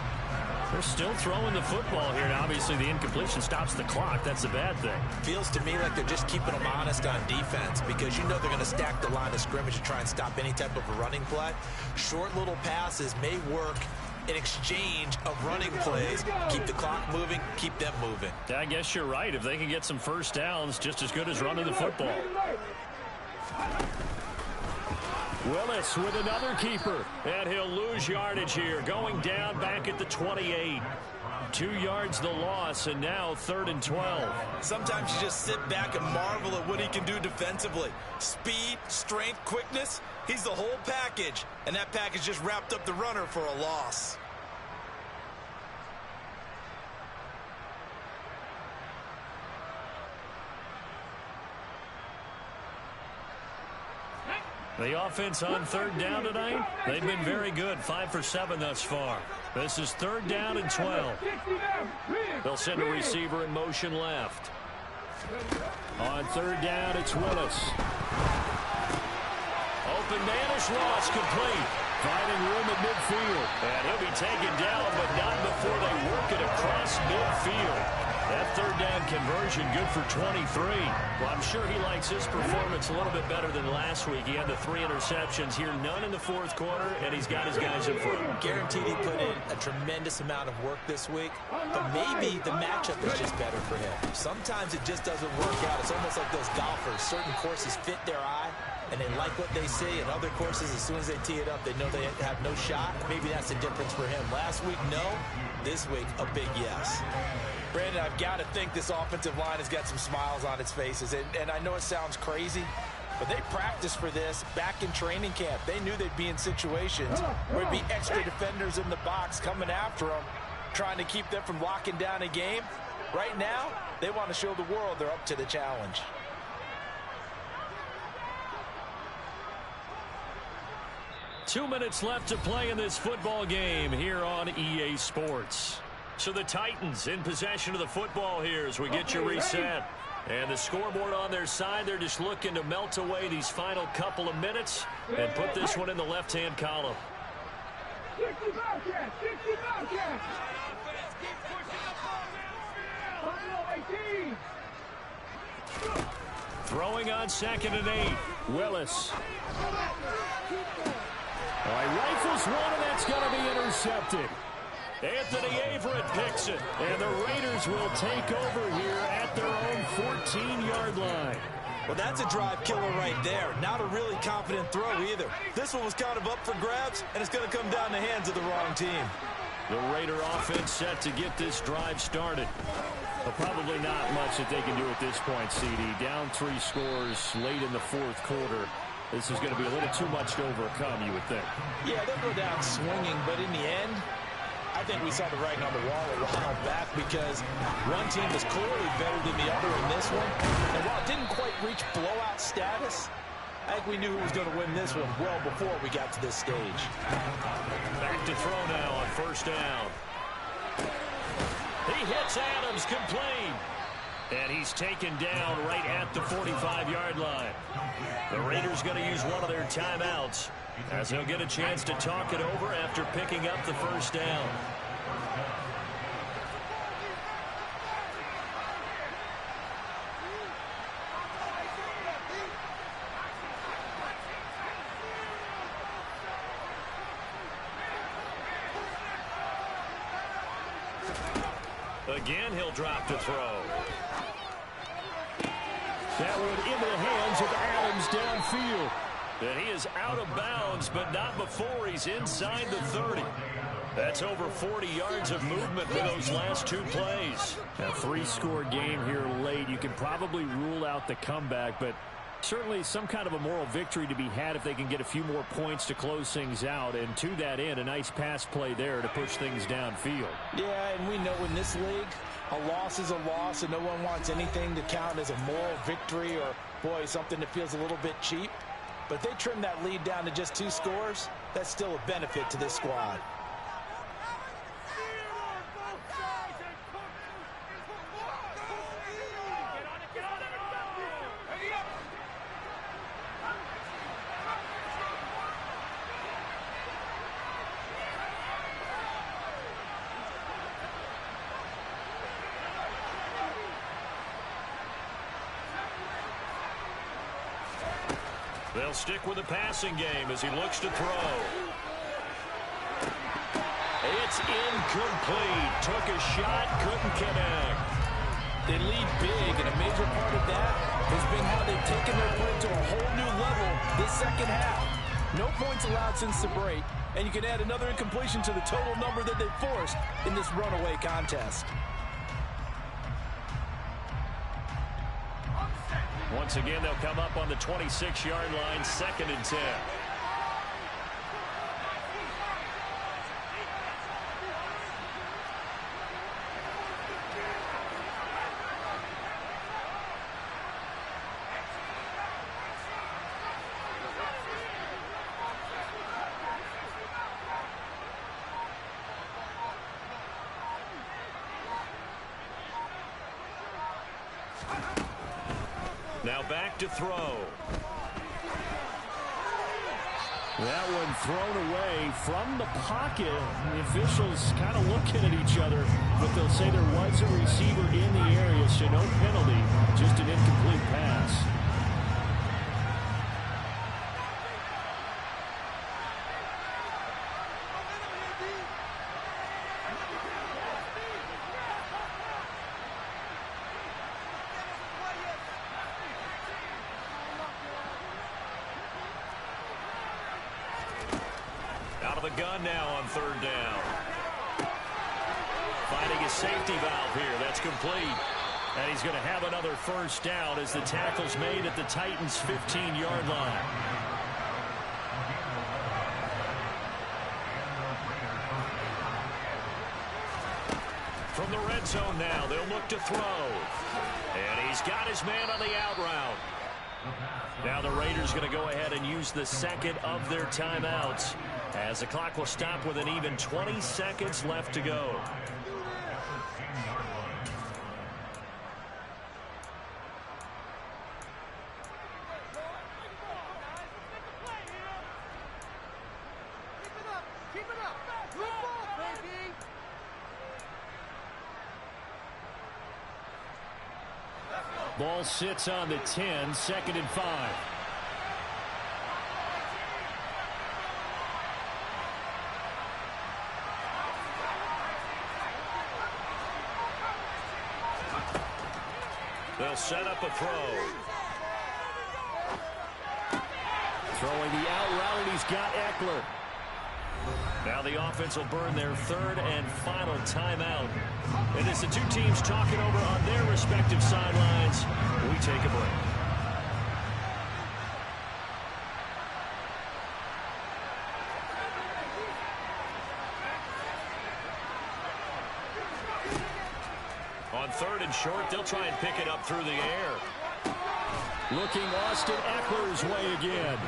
They're still throwing the football here. Now, obviously, the incompletion stops the clock. That's a bad thing. Feels to me like they're just keeping them honest on defense because you know they're going to stack the line of scrimmage and try and stop any type of a running play. Short little passes may work in exchange of running plays. Keep the clock moving, keep them moving. I guess you're right. If they can get some first downs, just as good as running the football. Willis with another keeper, and he'll lose yardage here, going down back at the 28. 2 yards the loss, and now 3rd and 12. Sometimes you just sit back and marvel at what he can do defensively. Speed, strength, quickness, he's the whole package, and that package just wrapped up the runner for a loss. The offense on 3rd down tonight, they've been very good, 5 for 7 thus far. This is 3rd down and 12. They'll send a receiver in motion left. On 3rd down, it's Willis. Open manish loss complete. Finding room at midfield. And he'll be taken down, but not before they work it across midfield. That 3rd down conversion good for 23. Well, I'm sure he likes his performance a little bit better than last week. He had the 3 interceptions here, none in the 4th quarter, and he's got his guys in front. Guaranteed he put in a tremendous amount of work this week, but maybe the matchup is just better for him. Sometimes it just doesn't work out. It's almost like those golfers. Certain courses fit their eye, and they like what they see, and other courses, as soon as they tee it up, they know they have no shot. Maybe that's the difference for him. Last week, no. This week, a big yes. Brandon, I've got to think this offensive line has got some smiles on its faces. And I know it sounds crazy, but they practiced for this back in training camp. They knew they'd be in situations where there'd be extra defenders in the box coming after them, trying to keep them from locking down a game. Right now, they want to show the world they're up to the challenge. Two minutes left to play in this football game here on EA Sports. So the Titans in possession of the football here as we get you reset. And the scoreboard on their side, they're just looking to melt away these final couple of minutes and put this one in the left-hand column. 60 Bobcats! 60 Bobcats! Throwing on 2nd and 8. Willis. All right, rifles one, and that's going to be intercepted. Anthony Averett picks it, and the Raiders will take over here at their own 14-yard line. Well, that's a drive killer right there. Not a really confident throw either. This one was kind of up for grabs, and it's going to come down the hands of the wrong team. The Raider offense set to get this drive started. But probably not much that they can do at this point, CD. Down 3 scores late in the 4th quarter. This is going to be a little too much to overcome, you would think. Yeah, they'll go down swinging, but in the end, I think we saw the writing on the wall a while back because one team was clearly better than the other in this one. And while it didn't quite reach blowout status, I think we knew who was going to win this one well before we got to this stage. Back to throw now on 1st down. He hits Adams complete. And he's taken down right at the 45-yard line. The Raiders going to use one of their timeouts as they'll get a chance to talk it over after picking up the 1st down. Again, he'll drop to throw. That one into the hands of Adams downfield. And he is out of bounds, but not before he's inside the 30. That's over 40 yards of movement for those last 2 plays. A 3-score game here late. You can probably rule out the comeback, but certainly some kind of a moral victory to be had if they can get a few more points to close things out. And to that end, a nice pass play there to push things downfield. Yeah, and we know in this league, a loss is a loss, and no one wants anything to count as a moral victory or, boy, something that feels a little bit cheap. But if they trim that lead down to just 2 scores, that's still a benefit to this squad. They'll stick with the passing game as he looks to throw. It's incomplete. Took a shot, couldn't connect. They lead big, and a major part of that has been how they've taken their play to a whole new level this second half. No points allowed since the break, and you can add another incompletion to the total number that they forced in this runaway contest. Once again, they'll come up on the 26-yard line, 2nd and 10. Now back to throw. That one thrown away from the pocket. The officials kind of looking at each other, but they'll say there was a receiver in the area, so no penalty, just an incomplete pass. Out of the gun now on 3rd down. Finding his safety valve here. That's complete. And he's going to have another 1st down as the tackle's made at the Titans' 15-yard line. From the red zone now, they'll look to throw. And he's got his man on the out route. Now the Raiders going to go ahead and use the 2nd of their timeouts, as the clock will stop with an even 20 seconds left to go. Ball sits on the 10, 2nd and 5. They'll set up a throw. Throwing the out route, and he's got Eckler. Now the offense will burn their 3rd and final timeout. And as the two teams talking over on their respective sidelines, we take a break. On 3rd and short, they'll try and pick it up through the air. Looking Austin Eckler's way again.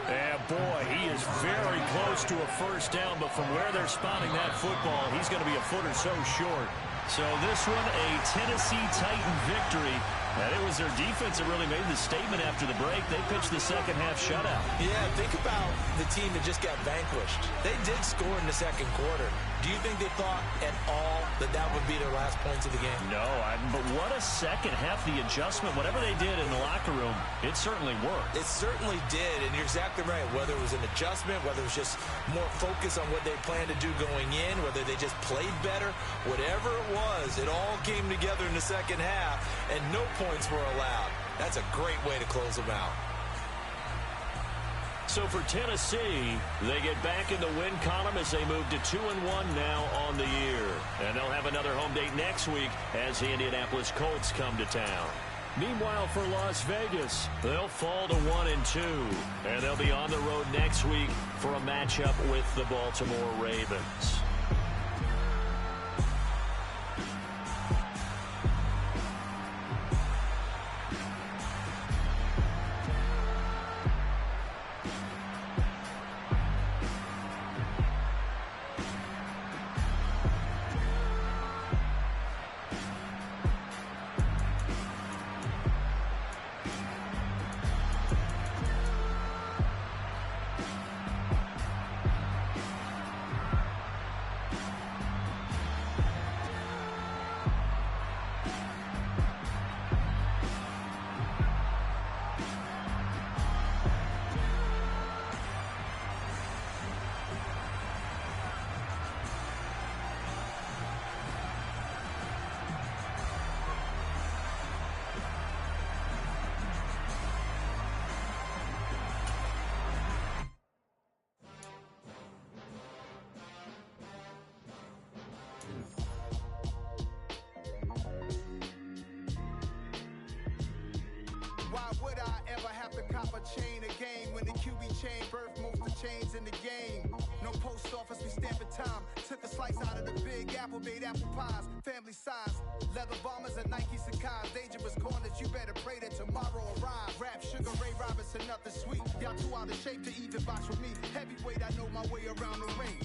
And boy, he is very close to a 1st down, but from where they're spotting that football, he's going to be a foot or so short. So this one, a Tennessee Titan victory. And it was their defense that really made the statement after the break. They pitched the second half shutout. Yeah, think about the team that just got vanquished. They did score in the 2nd quarter. Do you think they thought at all that that would be their last points of the game? No, but what a second half. The adjustment, whatever they did in the locker room, it certainly worked. It certainly did, and you're exactly right. Whether it was an adjustment, whether it was just more focus on what they planned to do going in, whether they just played better, whatever it was, it all came together in the second half, and no points were allowed. That's a great way to close them out. So for Tennessee, they get back in the win column as they move to 2-1 now on the year. And they'll have another home date next week as the Indianapolis Colts come to town. Meanwhile, for Las Vegas, they'll fall to 1-2. And they'll be on the road next week for a matchup with the Baltimore Ravens. chain, birth most of chains in the game. No post office, we stamping time. Took a slice out of the big apple, made apple pies. Family size, leather bombers and Nike Sacai's. Dangerous corners, you better pray that tomorrow arrives. Rap, Sugar Ray Robinson, nothing sweet. Y'all too out of shape to even box with me. Heavyweight, I know my way around the ring.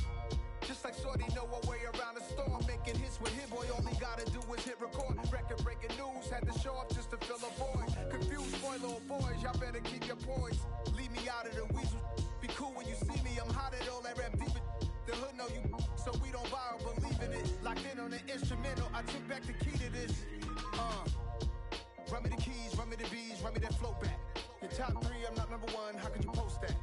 Just like Shorty know her way around the storm. Making hits with Hit Boy, all he gotta do is hit record. Record breaking news, had to show up just to fill a void. Confused boy, little boys, y'all better keep your poise. Leave me out of the weasel. Be cool when you see me, I'm hot at all that rap deep. The hood know you, so we don't borrow, believe in it. Locked in on the instrumental, I took back the key to this. Run me the keys, run me the bees, run me that flow back. Your top 3, I'm not number 1, how could you post that?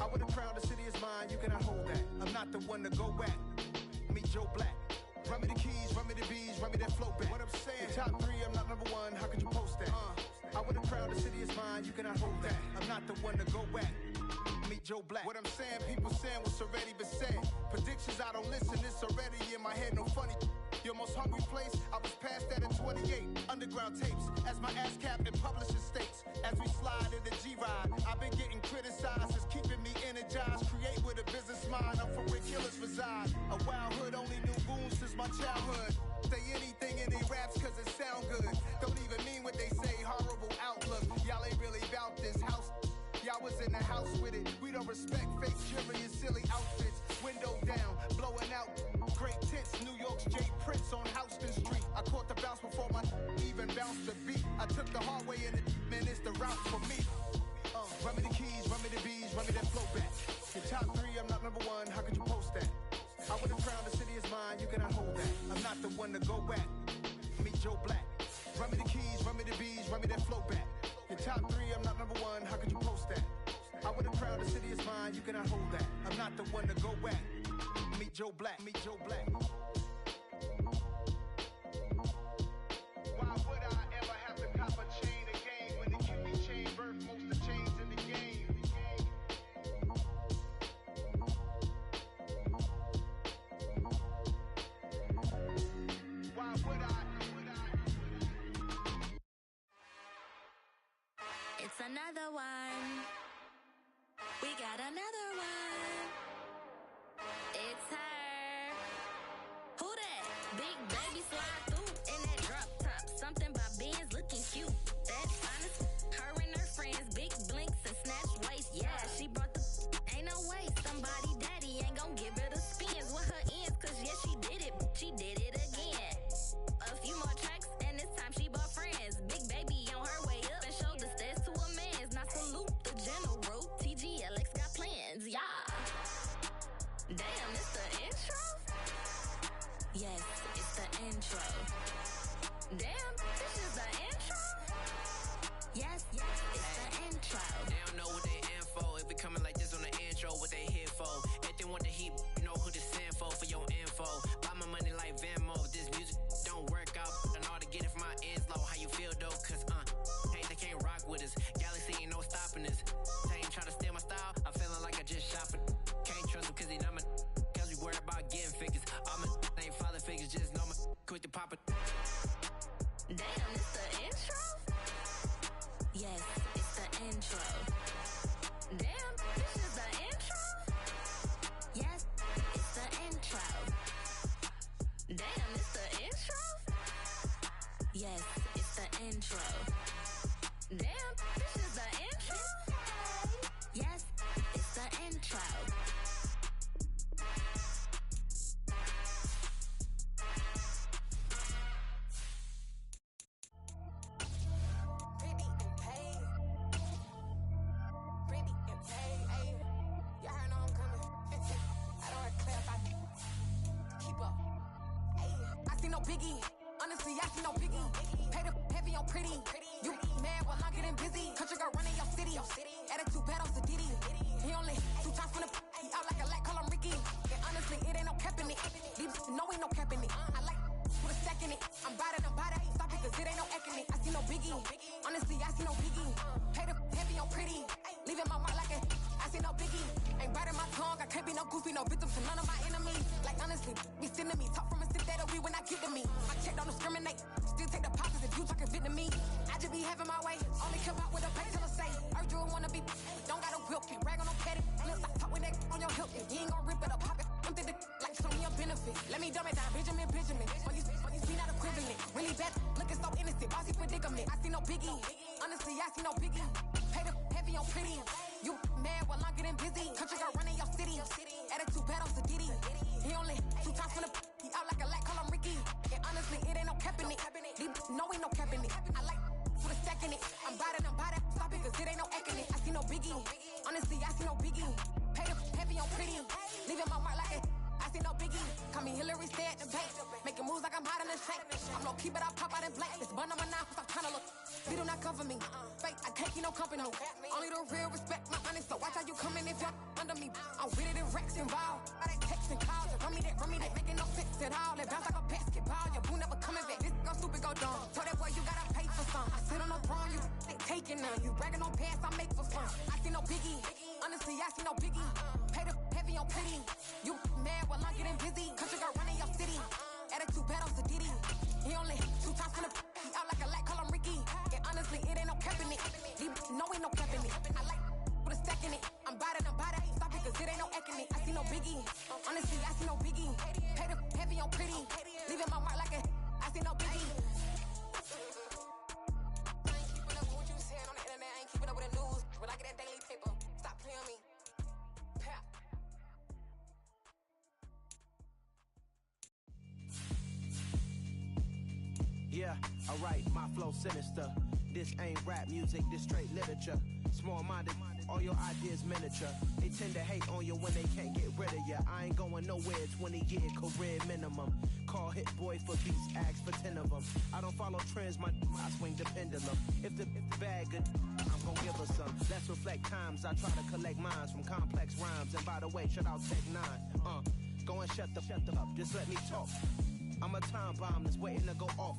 I would've crowned the city is mine, you cannot hold that. I'm not the one to go back. Meet Joe Black. Run me the keys, run me the bees, run me that flow back. What I'm saying, top 3, I'm not number 1, how could you post that? I would've crowned the city is mine, you cannot hold that. I'm not the one to go back. Meet Joe Black. What I'm saying, people saying what's already been said. Predictions, I don't listen, it's already in my head, no funny. Your most hungry place, I was past that at 28. Underground tapes, as my ass captain publishing states. As we slide in the G-Ride, I've been getting criticized, it's keeping me energized. Create with a business mind, I'm from where killers reside. A wild hood, only knew goons since my childhood. Say anything in they raps cause it sound good. Don't even mean what they say, horrible outlook. Y'all ain't really about this house. Y'all was in the house with it. We don't respect fake jewelry and silly outfits. Window down, blowing out. Great tits, New York's J. Prince on Houston Street. I caught the bounce before my even bounced the beat. I took the hard way in it, man, it's the route for me. Run me the keys, run me the bees, run me that flow back. Your top 3, I'm not number 1, how could you post that? I would've crowned the city is mine, you cannot hold that. I'm not the one to go back. Meet Joe Black. Run me the keys, run me the bees, run me that flow back. Your top 3, I'm not number 1, how could you post that? I would've crowned the city is mine, you cannot hold that. I'm not the one to go back. Meet Joe Black, meet Joe Black. Why would I ever have to cop a chain again when the QB chain birth most of chains in the game? Why would I? It's another one. We got another one. It's her. Who that? Big baby slide through in that drop top. Something by Benz looking cute. That's honest. Her and her friends, big blinks and snatch waist. Yeah, she brought the. Ain't no way. Somebody daddy ain't gon' give her the spins with her ends. Cause yeah, she did it. She did it again. A few more tracks and this time she bought friends. Big baby on her way up and showed the stairs to a man's. Now salute the general. TGLX got plans, yeah. Damn, it's the intro? Yes, it's the intro. Damn, this is the intro? Yes, it's the intro. They don't know what they in for. If it coming like this on the intro, what they here for? If they want the heat, you know who to send for your info. Buy my money like Venmo. If this music don't work out, I know how to get it from my ends low. How you feel though? Cause hey, they can't rock with us. Galaxy ain't no stopping us. They ain't trying to steal my style. I'm feeling like I just shot for. Can't trust them cause they not my. Cause we worried about getting figures. All my ain't father figures, just know my. Quick to pop it. Damn, it's the intro? Yes, it's the intro. Damn, this is the intro? Yes, it's the intro. Damn, it's the intro? Yes, it's the intro. Damn, this is the intro? Yes, it's the intro. Biggie, honestly, I see no biggie. Pay the heavy on pretty. You mad while I'm getting busy. Country girl running your city. Attitude bad on Sadiddy. He only 2 times from the he out like a lack, call him Ricky. And honestly, it ain't no cap in it. These no ain't no cap in it. I like put a stack in it. I'm bad at it. Stop it, cause it ain't no acting it. I see no biggie. Honestly, I see no biggie. Pay the heavy on pretty. Leaving my mark like a I see no biggie. Ain't biting my tongue. I can't be no goofy, no victim to none of my enemies. Like honestly, be sending me talk from a sip that we when I get to me. My check don't discriminate. still take the pauses if you talking Vietnamese. I just be having my way, only come out with a painkiller say. Urge you wanna be, don't gotta whip it. Rag on no petty, let's stop talking that on your hip. You ain't gon' rip it or pop it. I'm thinking like Tony a benefit. Let me dumb it down, Benjamin. For you see not equivalent. Really bad, looking so innocent. Bossy predicament. I see no biggie. Honestly, I see no biggie. Pay the heavy on pretty. You mad while I'm getting busy. Country girl running your city. Attitude bad on Sadiddy. He only 2 times from the he out like a lack, call him Ricky. And honestly, it ain't no cap in it. No, ain't no cap in it. I like with a stack in it. I'm about it. Stop it, cause it ain't no acting it. I see no biggie. Honestly, I see no biggie. Pay the heavy on pretty. Leaving my mark like it. I see no biggie. Call me Hillary, stay at the bank. Making moves like I'm hot in the shank. I'm low key, but I pop out in blank. This bun on my knife, I'm trying to look. They do not cover me. Fake, I can't keep no company. Only the real respect my honest. So watch how you coming if you're under me. I'm with it in Rex involved. I that text and calls. Run me that. Making no sense at all. It bounce like a basketball. Your boo never coming back. This go stupid, go dumb. Told that boy you gotta pay for some. I sit on no throne, you taking none. You bragging on pants, I make for fun. I see no biggie. Honestly, I see no biggie. Pay the heavy on pretty. You mad while I'm getting busy. Country girl running your city. Attitude bad on Sadiddy. He only 2 times from the he out like a lack, call him Ricky. And honestly, it ain't no cap in it. No, ain't no cap in it. I like with a stack in it. I'm about it. Stop it, cause it ain't no acting it. I see no biggie. Honestly, I see no biggie. Pay the heavy on pretty. Leaving my mark like a I see no biggie. I ain't keeping up with what you saying on the internet. I ain't keeping up with the news. When I get that daily paper, stop playing me. Pap. Yeah, alright, my flow sinister. This ain't rap music, this straight literature. Small-minded, all your ideas miniature. They tend to hate on you when they can't get rid of you. I ain't going nowhere, 20-year career minimum. Call Hit Boy for beats, ask for 10 of them. I don't follow trends, I swing the pendulum. If the bag good, I'm gon' give her some. Let's reflect times, I try to collect minds from complex rhymes. And by the way, shout out Tech 9. Go and shut the up, just let me talk. I'm a time bomb that's waiting to go off.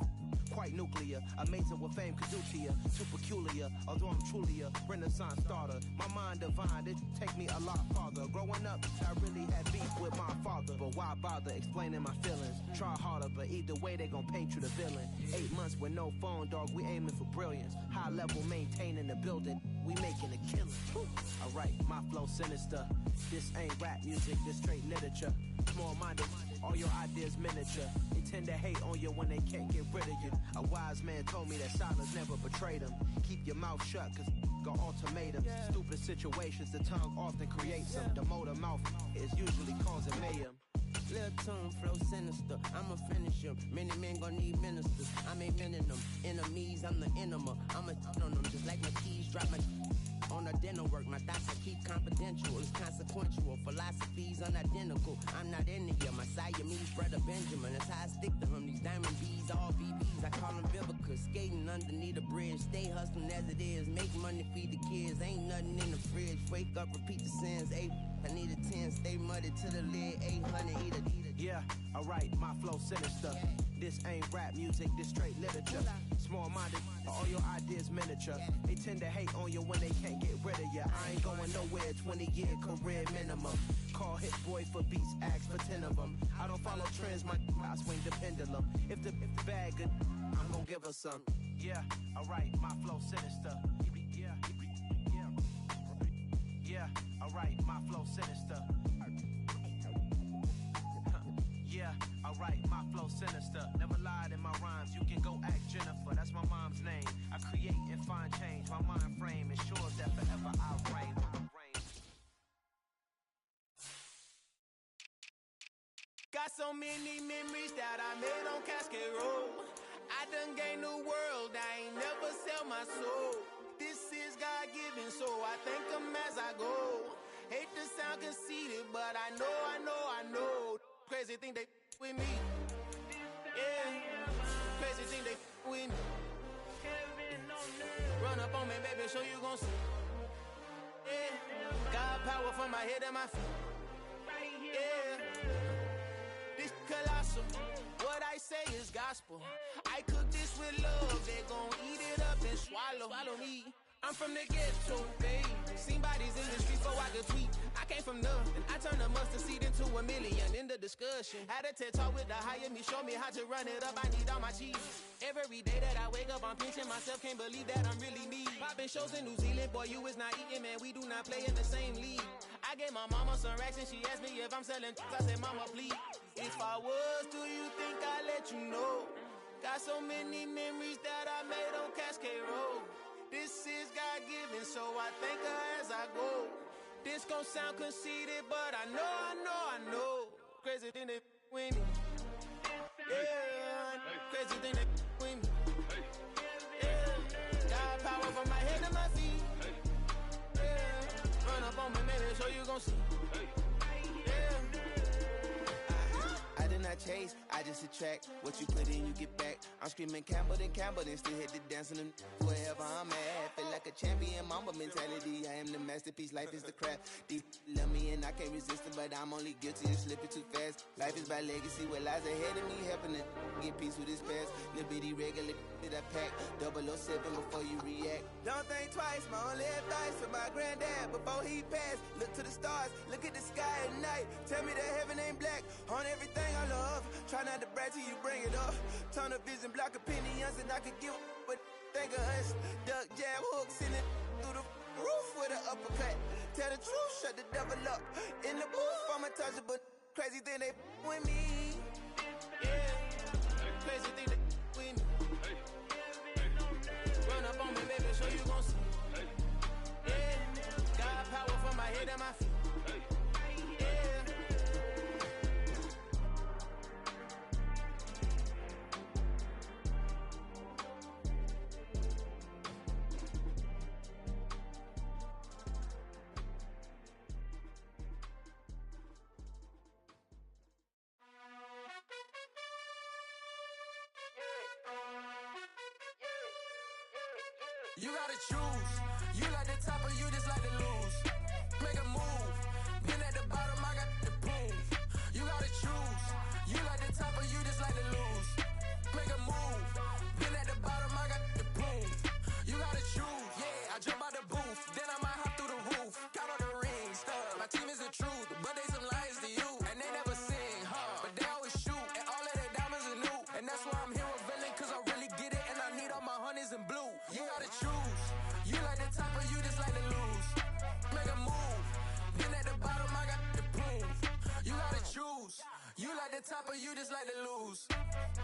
Quite nuclear, amazing what fame could do to you. Too peculiar, although I'm truly a renaissance starter. My mind divine, it take me a lot farther. Growing up, I really had beef with my father. But why bother explaining my feelings? Try harder, but either way they gon' paint you the villain. 8 months with no phone, dog, we aiming for brilliance. High level, maintaining the building, we making a killing. Alright, my flow sinister. This ain't rap music, this straight literature. Small-minded, all your ideas miniature. They tend to hate on you when they can't get rid of you. A wise man told me that silence never betrayed him. Keep your mouth shut, cause got ultimatums. Stupid situations, the tongue often creates them. The motor mouth is usually causing mayhem. Little tongue flow sinister, I'ma finish him. Many men gon' need ministers, I'm a men in them. Enemies, I'm the enema. I'ma on them, just like my keys drop my on a dinner work. My thoughts I keep confidential, it's consequential. Philosophies unidentical, I'm not in here. My Siamese brother Benjamin, that's how I stick to him. These diamond bees, all BBs, I call them Vivica. Skating underneath the bridge, stay hustling as it is. Make money, feed the kids, ain't nothing in the fridge. Wake up, repeat the sins, I need a 10, stay muddy to the lid, 800, eat a. Yeah, alright, my flow sinister. This ain't rap music, this straight literature. Small-minded, all your ideas miniature. They tend to hate on you when they can't get rid of you. I ain't going nowhere, 20-year career minimum. Call Hit Boy for beats, ask for 10 of them. I don't follow trends, I swing the pendulum. If the bag good, I'm gon' give her some. Yeah, alright, my flow sinister. Yeah, alright, my flow sinister. Yeah, alright, my flow sinister. Never lied in my rhymes, you can go ask Jennifer. That's my mom's name. I create and find change. My mind frame ensures that forever I reign. Got so many memories that I made on Cascade Road. I done gained the world, I ain't never sell my soul. This is God-given, so I thank him as I go. Hate to sound conceited, but I know. Crazy thing they with me. Yeah, crazy thing they with me. Run up on me, baby, show you gon' see. Yeah, God power from my head and my feet. Yeah, this colossal. What I say is gospel. I cook this with love, they gon' eat it up and swallow me. I'm from the ghetto, babe. Seen bodies in the streets so I could tweet. I came from nothing, I turned a mustard seed into a million in the discussion. Had a TED talk with the higher me, show me how to run it up. I need all my cheese. Every day that I wake up, I'm pinching myself. Can't believe that I'm really me. Popping shows in New Zealand, boy, you is not eating, man. We do not play in the same league. I gave my mama some racks and she asked me if I'm selling. I said, mama, please. If I was, do you think I'd let you know? Got so many memories that I made on Cascade Road. This is God-given, so I thank her as I go. This gon' sound conceited, but I know. Crazy thing they with me. Yeah, crazy thing they with me. Yeah, got power from my head to my feet. Yeah, run up on me, maybe so you gon' see. I did not chase, I just attract. What you put in, you get back. I'm screaming Campbell, then still hit the dancing and wherever I'm at. Feel like a champion, mamba mentality. I am the masterpiece, life is the craft. Deep love me and I can't resist it, but I'm only guilty of slipping too fast. Life is by legacy, what lies ahead of me, helping to get peace with his past. Little bitty regular that I pack, 007 before you react. Don't think twice, my only advice for my granddad before he passed. Look to the stars, look at the sky at night. Tell me that heaven ain't black on everything I love. Try not to brag till you bring it up. Turn the vision, block opinions, and I could give but think of us. Duck, jab, hooks in it through the roof with an uppercut. Tell the truth, shut the devil up. In the booth, I'm untouchable. Crazy thing they with me. Yeah, crazy thing they with me. Run up on me, baby, so you gon' see. Yeah, got power from my head and my feet. You gotta choose. You like the top or you just like to lose. Make a move. Been at the bottom, I got the proof. You gotta choose. You like the top or you just like to lose. Make a move. Been at the bottom, I got the proof. You gotta choose. Yeah, I jump out the booth, then I might hop through the roof. Count on the rings, my team is the truth, but they some liars to you, and they never sing, but they always shoot, and all of their diamonds are new, and that's why I'm here revealing, cause I really get it, and I need all my honeys in blue. You gotta choose. You like the top or you just like to lose. Make a move. Been at the bottom, I got the proof. You gotta choose. You like the top or you just like to lose.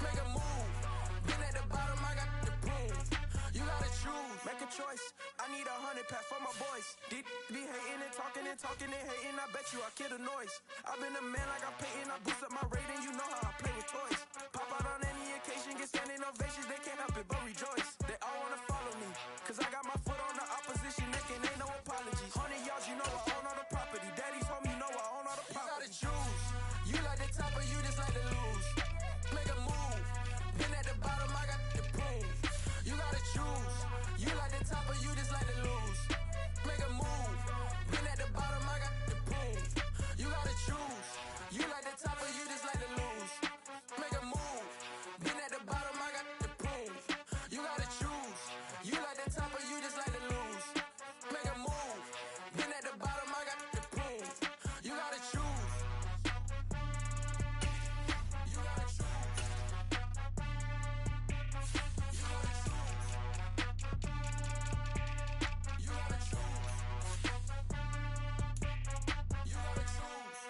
Make a move. Been at the bottom, I got the proof. You gotta choose. Make a choice. I need 100 pack for my boys. Deep be hating and talking and hating. I bet you I kill the noise. I've been a man like I'm Peyton. I boost up my rating. You know how I play with toys. Pop out on any occasion, get standing ovations. They can't help it but rejoice. They all wanna follow me, cause I got my foot on the opposition neck and ain't no apologies. 100 yards, you know I own all the property. Daddy's home, you know I own all the property. You gotta choose. You like the top or you just like to lose. Make a move. Been at the bottom, I got the proof. You gotta choose. You like the top or you just like to lose. Make a move. Been at the bottom, I got the proof. You gotta choose. You like the top or you just like to lose. Make a move. Been at the bottom, I got the proof. You gotta choose. You like the top or you just like to lose. Make a move. Been at the bottom, I got the proof. You gotta choose. You gotta choose. You gotta choose. You gotta choose. You gotta choose.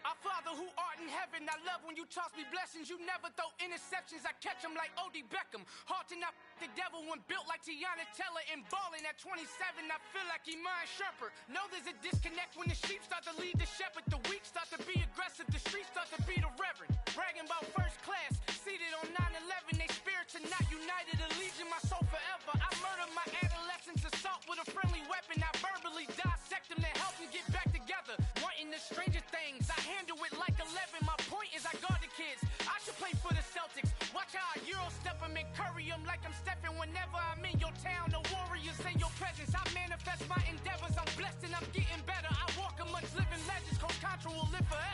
Our Father who art in heaven, I love when you toss me blessings. You never throw interceptions, I catch them like O.D. Beckham. Hard to not the devil when built like Tiana Teller and balling at 27. I feel like Iman Shumpert. Know there's a disconnect when the sheep start to lead the shepherd. The weak start to be aggressive, the streets start to be the reverend. Bragging about first class, seated on 9/11. They spirits are not united, a legion, my soul forever. I murdered my adolescence, assault with a friendly weapon. I verbally dissect them to help them get back together. Wanting the stranger things, I handle it like 11. My point is I guard the kids. I should play for the Celtics. Watch how I Euro step them and curry them like I'm stepping. Whenever I'm in your town, the Warriors in your presence. I manifest my endeavors. I'm blessed and I'm getting better. I walk amongst living live forever.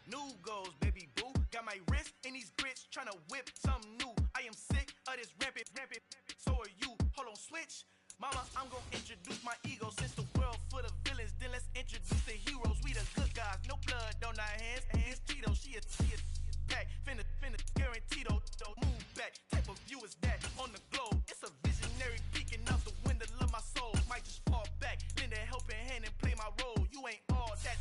New goals, baby boo. Got my wrist in these grits, tryna whip something new. I am sick of this rampant. So are you. Hold on, switch. Mama, I'm gonna introduce my ego. Since the world full of villains, then let's introduce the heroes. We the good guys, no blood on our hands. Hands Tito, she a pack. Finna, guaranteed though. Move back, type of view is that on the globe. It's a visionary peeking out the window of my soul. Might just fall back, lend a helping hand and play my role. You ain't all that.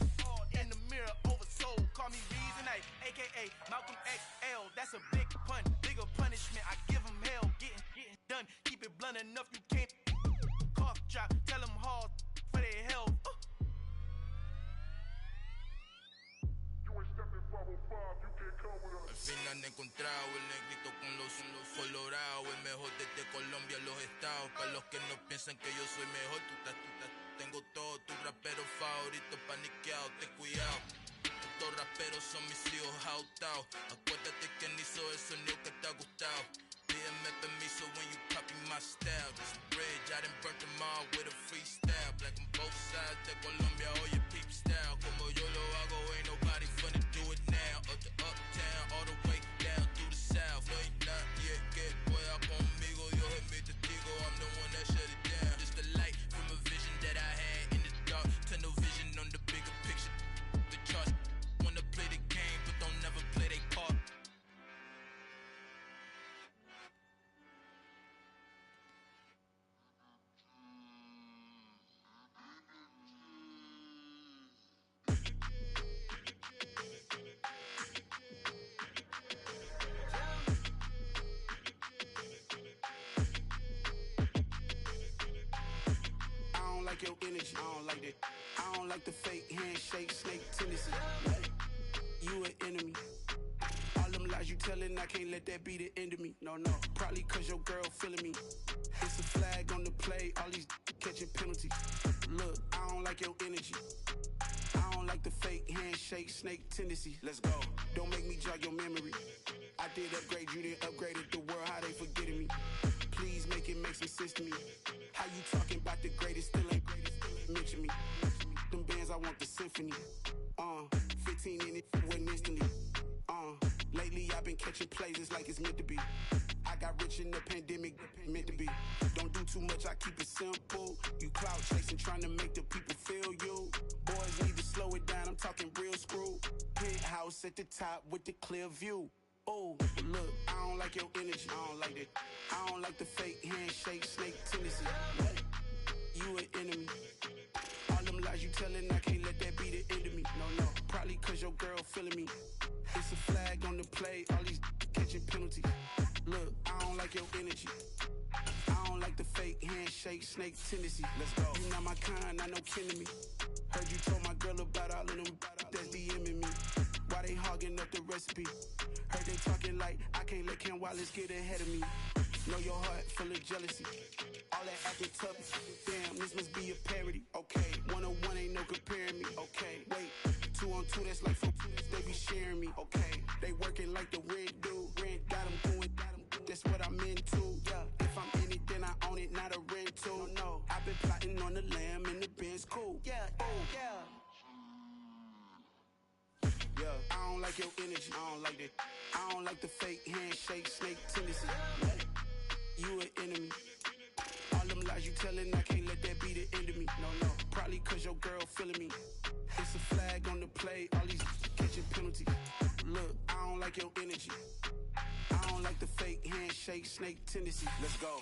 In the mirror, oversold. Call me Reason A, aka Malcolm XL. That's a big pun, bigger punishment. I give him hell, getting done. Keep it blunt enough, you can't cough drop. Tell them hard for their health. Al fin han encontrado el negrito con los colorados, el mejor desde Colombia, los estados. Para los que no piensan que yo soy mejor, tengo todo, tus raperos favoritos paniqueados, ten cuidado. Estos raperos son mis hijos jautados. Acuérdate que ni hizo el sonido que te ha gustado. Pídeme permiso when you copy my style. This bridge, I done burnt them all with a freestyle. Black on both sides de Colombia, oye peep style. Como yo lo hago, ain't nobody finna do it now. Up to uptown, all the way down through the south. No hay nadie que pueda conmigo, Dios es mi testigo. I'm the one that shut it down. Just the light from a vision that I had in the dark. Tunnel vision on the bigger picture. The charts wanna play the game, but don't never play their part. Like your energy, I don't like that. I don't like the fake handshake, snake tendency. You an enemy. All them lies you telling, I can't let that be the end of me. No, probably cause your girl feeling me. It's a flag on the play, all these catching penalties. Look, I don't like your energy. I don't like the fake handshake, snake tendency. Let's go. Don't make me jog your memory. I did upgrade, you didn't upgrade it. The world, how they forgetting me. Please make it make some sense to me. How you talking about the greatest, still ain't mention me. Them bands, I want the symphony. 15 in it, went instantly. Lately I've been catching plays, it's like it's meant to be. I got rich in the pandemic, meant to be. Don't do too much, I keep it simple. You cloud chasing, trying to make the people feel you. Boys need to slow it down, I'm talking real screw. Penthouse at the top with the clear view. Oh, look, I don't like your energy, I don't like that. I don't like the fake handshake, snake tendency. You an enemy. All them lies you telling, I can't let that be the end of me. No, probably cause your girl feeling me. It's a flag on the play, all these catching penalties. Look, I don't like your energy. I don't like the fake handshake, snake tendency. Let's go. You not my kind, I know kin to me. Heard you told my girl about all of them that's DMing me. Why they hogging up the recipe? Heard they talking like I can't let Ken Wallace get ahead of me. Know your heart full of jealousy. All that acting tough. Damn, this must be a parody. Okay, 1-on-1 ain't no comparing me. Okay, wait, 2-on-2 that's like 4. They be sharing me. Okay, they working like the rent do. Rent got them going. That's what I'm into. Yeah, if I'm in it, then I own it, not a rental. No, I've been plotting on the lamb and the Benz cool. Yeah, oh yeah. Yeah, I don't like your energy, I don't like that. I don't like the fake handshake, snake tendency. You an enemy. All them lies you telling, I can't let that be the end of me. No, probably cause your girl feeling me. It's a flag on the play, all these catching penalties. Look, I don't like your energy. I don't like the fake handshake, snake tendency. Let's go.